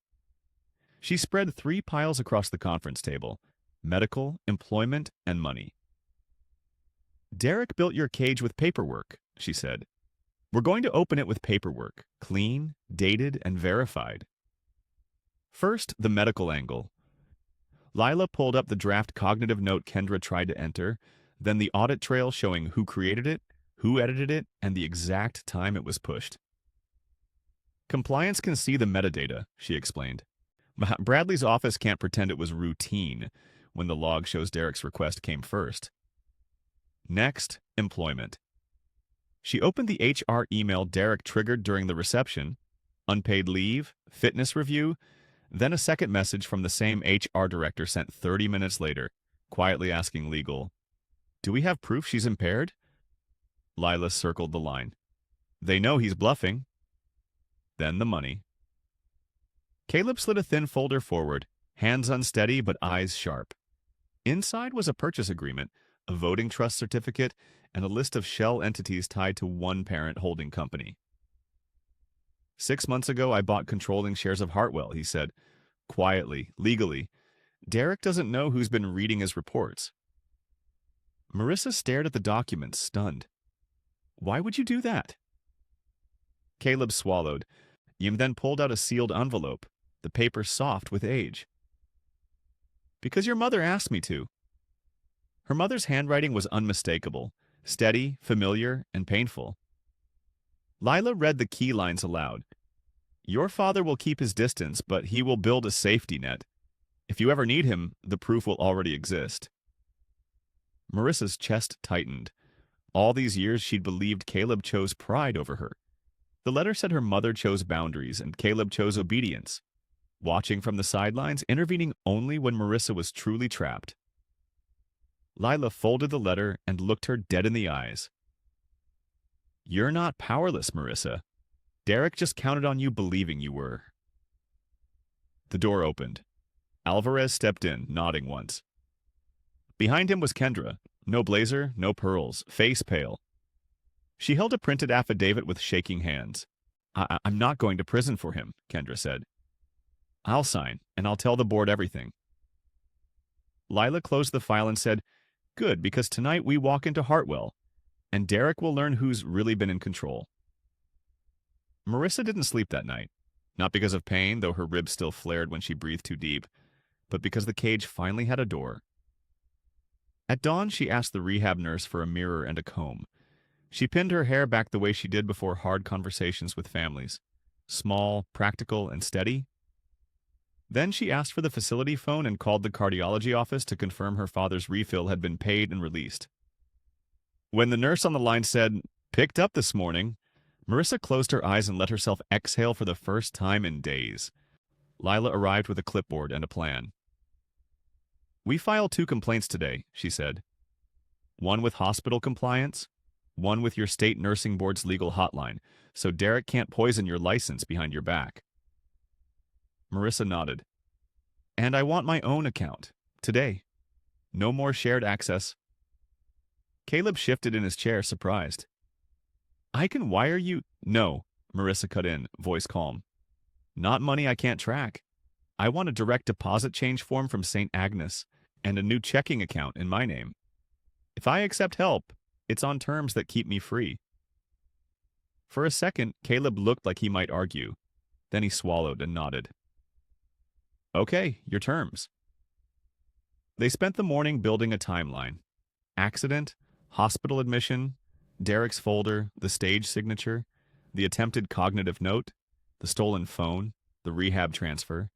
She spread 3 piles across the conference table: medical, employment, and money. "Derek built your cage with paperwork," she said. "We're going to open it with paperwork, clean, dated, and verified." First, the medical angle. Lila pulled up the draft cognitive note Kendra tried to enter, then the audit trail showing who created it, who edited it, and the exact time it was pushed. "Compliance can see the metadata," she explained. "Bradley's office can't pretend it was routine when the log shows Derek's request came first." Next, employment. She opened the HR email Derek triggered during the reception, unpaid leave, fitness review, then a second message from the same HR director sent 30 minutes later, quietly asking legal, "Do we have proof she's impaired?" Lila circled the line. "They know he's bluffing." Then the money. Caleb slid a thin folder forward, hands unsteady but eyes sharp. Inside was a purchase agreement, a voting trust certificate, and a list of shell entities tied to one parent holding company. "6 months ago, I bought controlling shares of Hartwell," he said, quietly, legally. "Derek doesn't know who's been reading his reports." Marissa stared at the documents, stunned. "Why would you do that?" Caleb swallowed, then pulled out a sealed envelope, the paper soft with age. "Because your mother asked me to." Her mother's handwriting was unmistakable, steady, familiar, and painful. Lila read the key lines aloud. "Your father will keep his distance, but he will build a safety net. If you ever need him, the proof will already exist." Marissa's chest tightened. All these years she'd believed Caleb chose pride over her. The letter said her mother chose boundaries and Caleb chose obedience, watching from the sidelines, intervening only when Marissa was truly trapped. Lila folded the letter and looked her dead in the eyes. "You're not powerless, Marissa. Derek just counted on you believing you were." The door opened. Alvarez stepped in, nodding once. Behind him was Kendra, no blazer, no pearls, face pale. She held a printed affidavit with shaking hands. I'm not going to prison for him," Kendra said. I'll sign, and I'll tell the board everything. Lila closed the file and said, "Good, because tonight we walk into Hartwell, and Derek will learn who's really been in control." Marissa didn't sleep that night, not because of pain, though her ribs still flared when she breathed too deep, but because the cage finally had a door. At dawn, she asked the rehab nurse for a mirror and a comb. She pinned her hair back the way she did before hard conversations with families. Small, practical, and steady. Then she asked for the facility phone and called the cardiology office to confirm her father's refill had been paid and released. When the nurse on the line said, "Picked up this morning," Marissa closed her eyes and let herself exhale for the first time in days. Lila arrived with a clipboard and a plan. "We filed 2 complaints today," she said. "One with hospital compliance, one with your state nursing board's legal hotline, so Derek can't poison your license behind your back." Marissa nodded. "And I want my own account. Today. No more shared access." Caleb shifted in his chair, surprised. "I can wire you—" "No," Marissa cut in, voice calm. "Not money I can't track. I want a direct deposit change form from St. Agnes and a new checking account in my name. If I accept help, it's on terms that keep me free." For a second, Caleb looked like he might argue. Then he swallowed and nodded. "Okay, your terms." They spent the morning building a timeline. Accident, hospital admission, Derek's folder, the stage signature, the attempted cognitive note, the stolen phone, the rehab transfer.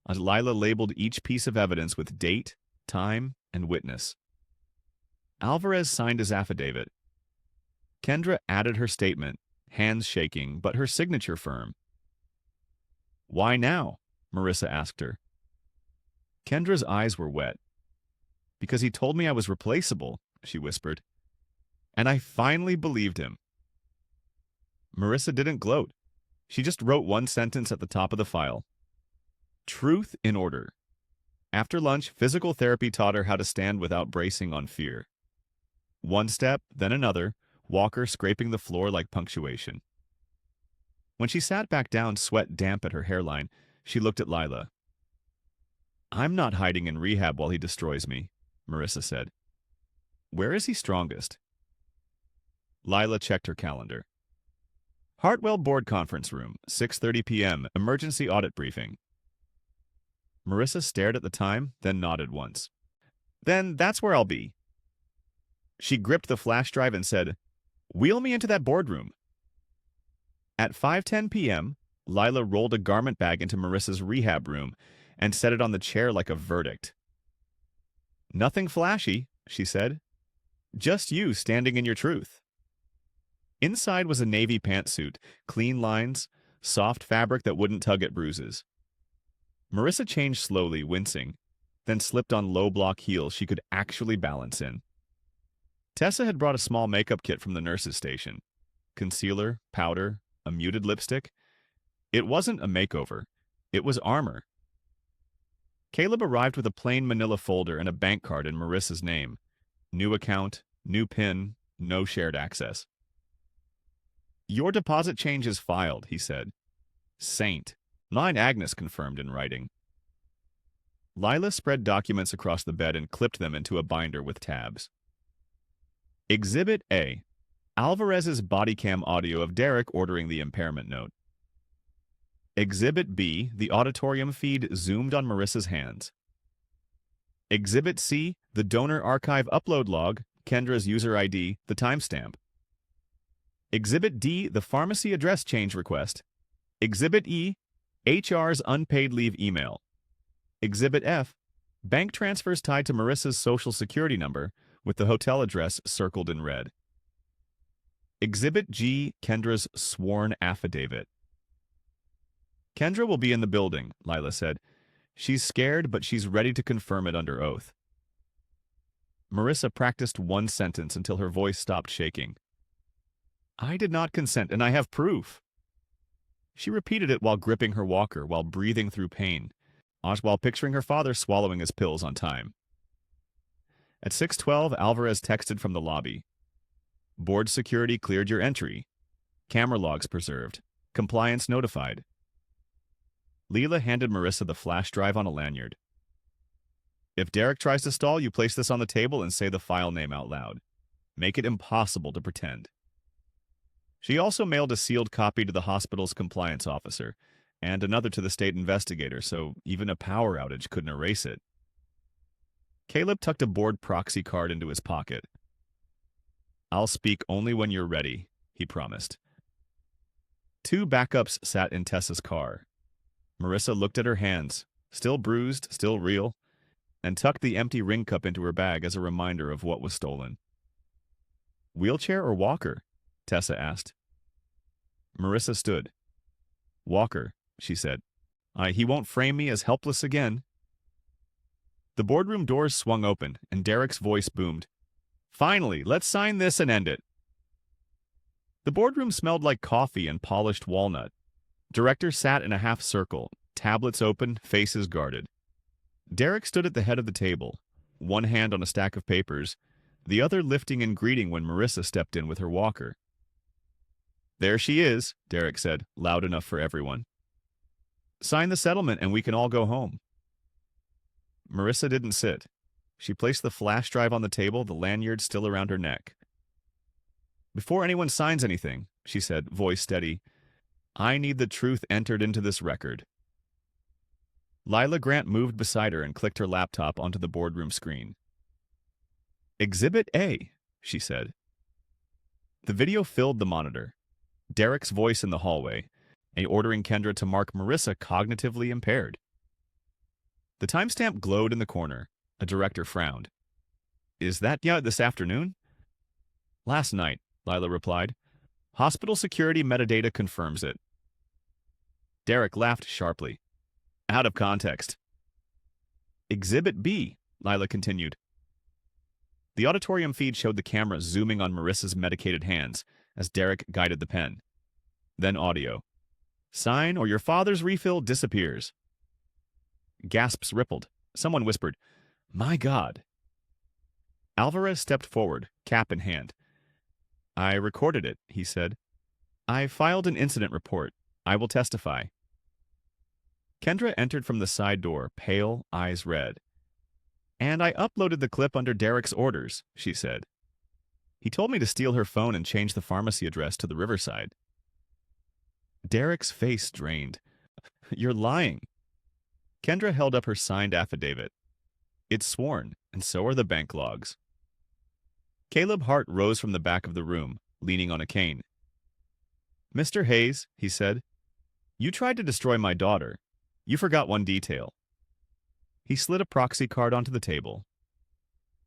Lila labeled each piece of evidence with date, time, and witness. Alvarez signed his affidavit. Kendra added her statement, hands shaking, but her signature firm. "Why now?" Marissa asked her. Kendra's eyes were wet. "Because he told me I was replaceable," she whispered. "And I finally believed him." Marissa didn't gloat. She just wrote one sentence at the top of the file. "Truth in order." After lunch, physical therapy taught her how to stand without bracing on fear. One step, then another, walker scraping the floor like punctuation. When she sat back down, sweat damp at her hairline, she looked at Lila. "I'm not hiding in rehab while he destroys me," Marissa said. "Where is he strongest?" Lila checked her calendar. "Hartwell Board Conference Room, 6:30 p.m., emergency audit briefing." Marissa stared at the time, then nodded once. "Then that's where I'll be." She gripped the flash drive and said, "Wheel me into that boardroom." At 5:10 p.m., Lila rolled a garment bag into Marissa's rehab room and set it on the chair like a verdict. "Nothing flashy," she said. "Just you standing in your truth." Inside was a navy pantsuit, clean lines, soft fabric that wouldn't tug at bruises. Marissa changed slowly, wincing, then slipped on low-block heels she could actually balance in. Tessa had brought a small makeup kit from the nurse's station. Concealer, powder, a muted lipstick. It wasn't a makeover. It was armor. Caleb arrived with a plain manila folder and a bank card in Marissa's name. New account, new PIN, no shared access. "Your deposit change is filed," he said. "Saint. Mine Agnes confirmed in writing." Lila spread documents across the bed and clipped them into a binder with tabs. Exhibit A. Alvarez's body cam audio of Derek ordering the impairment note. Exhibit B. The auditorium feed zoomed on Marissa's hands. Exhibit C. The donor archive upload log, Kendra's user ID, the timestamp. Exhibit D. The pharmacy address change request. Exhibit E. HR's unpaid leave email. Exhibit F. Bank transfers tied to Marissa's social security number, with the hotel address circled in red. Exhibit G. Kendra's sworn affidavit. "Kendra will be in the building," Lila said. "She's scared, but she's ready to confirm it under oath." Marissa practiced one sentence until her voice stopped shaking. "I did not consent, and I have proof." She repeated it while gripping her walker, while breathing through pain, while picturing her father swallowing his pills on time. At 6:12, Alvarez texted from the lobby. "Board security cleared your entry. Camera logs preserved. Compliance notified." Leela handed Marissa the flash drive on a lanyard. If Derek tries to stall, you place this on the table and say the file name out loud. Make it impossible to pretend. She also mailed a sealed copy to the hospital's compliance officer and another to the state investigator, so even a power outage couldn't erase it. Caleb tucked a board proxy card into his pocket. I'll speak only when you're ready, he promised. 2 backups sat in Tessa's car. Marissa looked at her hands, still bruised, still real, and tucked the empty ring cup into her bag as a reminder of what was stolen. Wheelchair or walker? Tessa asked. Marissa stood. Walker, she said. He won't frame me as helpless again. The boardroom doors swung open, and Derek's voice boomed. Finally, let's sign this and end it. The boardroom smelled like coffee and polished walnut. Directors sat in a half circle, tablets open, faces guarded. Derek stood at the head of the table, one hand on a stack of papers, the other lifting in greeting when Marissa stepped in with her walker. There she is, Derek said, loud enough for everyone. Sign the settlement and we can all go home. Marissa didn't sit. She placed the flash drive on the table, the lanyard still around her neck. Before anyone signs anything, she said, voice steady, I need the truth entered into this record. Lila Grant moved beside her and clicked her laptop onto the boardroom screen. Exhibit A, she said. The video filled the monitor. Derek's voice in the hallway, ordering Kendra to mark Marissa cognitively impaired. The timestamp glowed in the corner. A director frowned. Is that this afternoon? Last night, Lila replied. Hospital security metadata confirms it. Derek laughed sharply. Out of context. Exhibit B, Lila continued. The auditorium feed showed the camera zooming on Marissa's medicated hands as Derek guided the pen. Then audio. Sign or your father's refill disappears. Gasps rippled. Someone whispered, My God. Alvarez stepped forward, cap in hand. I recorded it, he said. I filed an incident report. I will testify. Kendra entered from the side door, pale, eyes red. And I uploaded the clip under Derek's orders, she said. He told me to steal her phone and change the pharmacy address to the Riverside. Derek's face drained. You're lying. Kendra held up her signed affidavit. It's sworn, and so are the bank logs. Caleb Hart rose from the back of the room, leaning on a cane. Mr. Hayes, he said, you tried to destroy my daughter. You forgot one detail. He slid a proxy card onto the table.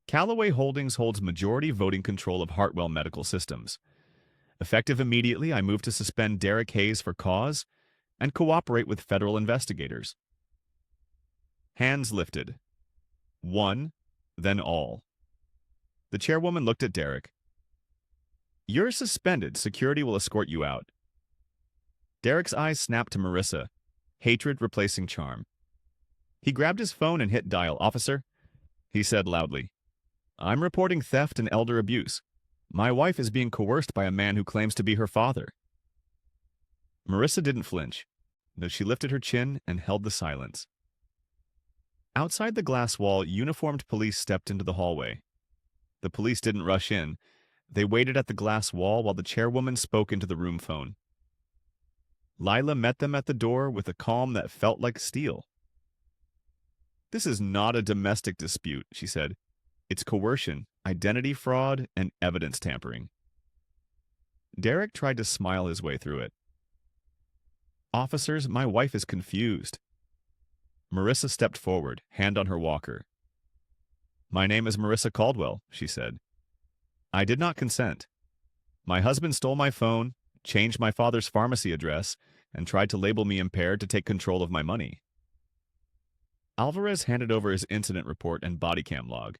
Callaway Holdings holds majority voting control of Hartwell Medical Systems. Effective immediately, I move to suspend Derek Hayes for cause and cooperate with federal investigators. Hands lifted. One, then all. The chairwoman looked at Derek. You're suspended. Security will escort you out. Derek's eyes snapped to Marissa, hatred replacing charm. He grabbed his phone and hit dial. Officer, he said loudly. I'm reporting theft and elder abuse. My wife is being coerced by a man who claims to be her father. Marissa didn't flinch, though she lifted her chin and held the silence. Outside the glass wall, uniformed police stepped into the hallway. The police didn't rush in. They waited at the glass wall while the chairwoman spoke into the room phone. Lila met them at the door with a calm that felt like steel. This is not a domestic dispute, she said. It's coercion, identity fraud, and evidence tampering. Derek tried to smile his way through it. Officers, my wife is confused. Marissa stepped forward, hand on her walker. My name is Marissa Caldwell, she said. I did not consent. My husband stole my phone, changed my father's pharmacy address, and tried to label me impaired to take control of my money. Alvarez handed over his incident report and body cam log.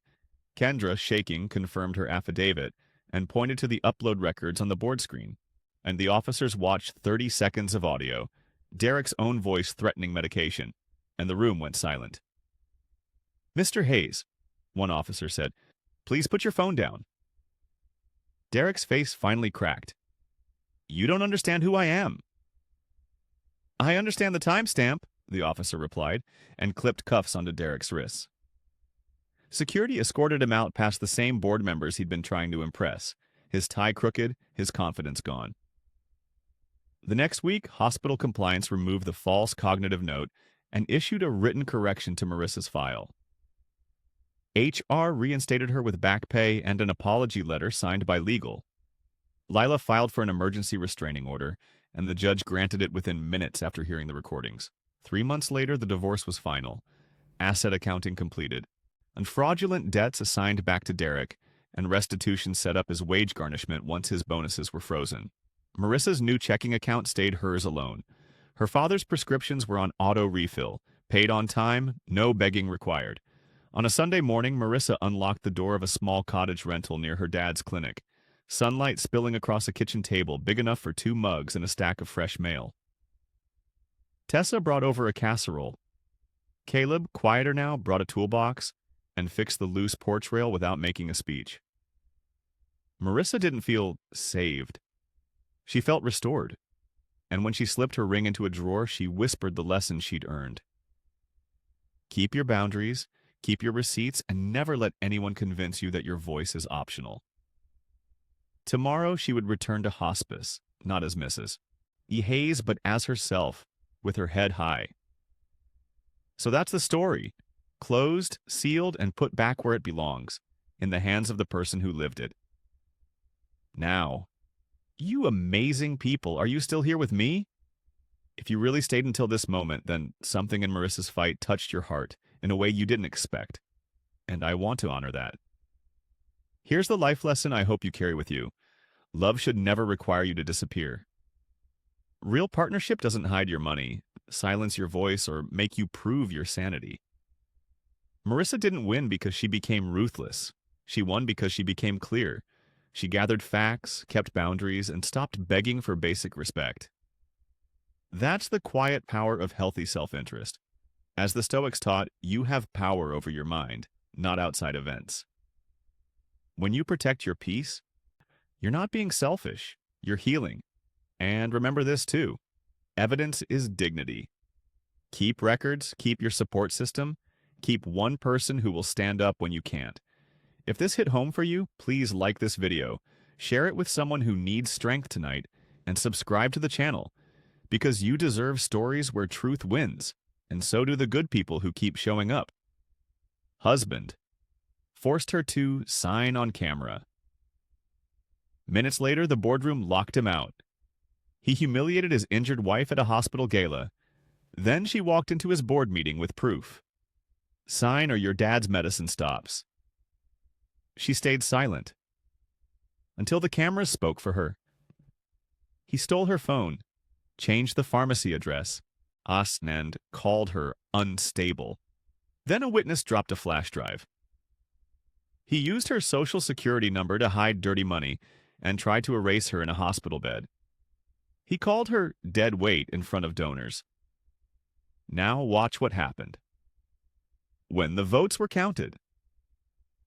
Kendra, shaking, confirmed her affidavit and pointed to the upload records on the board screen, and the officers watched 30 seconds of audio, Derek's own voice threatening medication, and the room went silent. Mr. Hayes, one officer said, please put your phone down. Derek's face finally cracked. You don't understand who I am. I understand the timestamp, the officer replied, and clipped cuffs onto Derek's wrists. Security escorted him out past the same board members he'd been trying to impress, his tie crooked, his confidence gone. The next week, hospital compliance removed the false cognitive note and issued a written correction to Marissa's file. HR reinstated her with back pay and an apology letter signed by legal. Lila filed for an emergency restraining order, and the judge granted it within minutes after hearing the recordings. 3 months later, the divorce was final, asset accounting completed, and fraudulent debts assigned back to Derek, and restitution set up as wage garnishment once his bonuses were frozen. Marissa's new checking account stayed hers alone. Her father's prescriptions were on auto refill, paid on time, no begging required. On a Sunday morning, Marissa unlocked the door of a small cottage rental near her dad's clinic, sunlight spilling across a kitchen table big enough for 2 mugs and a stack of fresh mail. Tessa brought over a casserole. Caleb, quieter now, brought a toolbox and fixed the loose porch rail without making a speech. Marissa didn't feel saved. She felt restored, and when she slipped her ring into a drawer, she whispered the lesson she'd earned. Keep your boundaries, keep your receipts, and never let anyone convince you that your voice is optional. Tomorrow she would return to hospice, not as Mrs. E. Hayes, but as herself, with her head high. So that's the story. Closed, sealed, and put back where it belongs, in the hands of the person who lived it. Now, you amazing people, are you still here with me? If you really stayed until this moment, then something in Marissa's fight touched your heart in a way you didn't expect, and I want to honor that. Here's the life lesson I hope you carry with you. Love should never require you to disappear. Real partnership doesn't hide your money, silence your voice, or make you prove your sanity. Marissa didn't win because she became ruthless. She won because she became clear. She gathered facts, kept boundaries, and stopped begging for basic respect. That's the quiet power of healthy self-interest. As the Stoics taught, you have power over your mind, not outside events. When you protect your peace, you're not being selfish, you're healing. And remember this too, evidence is dignity. Keep records, keep your support system, keep one person who will stand up when you can't. If this hit home for you, please like this video, share it with someone who needs strength tonight, and subscribe to the channel, because you deserve stories where truth wins, and so do the good people who keep showing up. Husband forced her to sign on camera. Minutes later, the boardroom locked him out. He humiliated his injured wife at a hospital gala. Then she walked into his board meeting with proof. Sign or your dad's medicine stops. She stayed silent until the cameras spoke for her. He stole her phone, changed the pharmacy address, and called her unstable. Then a witness dropped a flash drive. He used her social security number to hide dirty money and tried to erase her in a hospital bed. He called her dead weight in front of donors. Now watch what happened. When the votes were counted,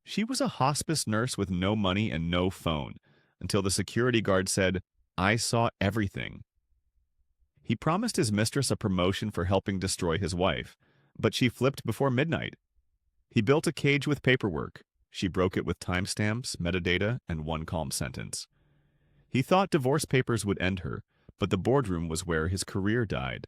she was a hospice nurse with no money and no phone, until the security guard said, "I saw everything." He promised his mistress a promotion for helping destroy his wife, but she flipped before midnight. He built a cage with paperwork. She broke it with timestamps, metadata, and one calm sentence. He thought divorce papers would end her, but the boardroom was where his career died.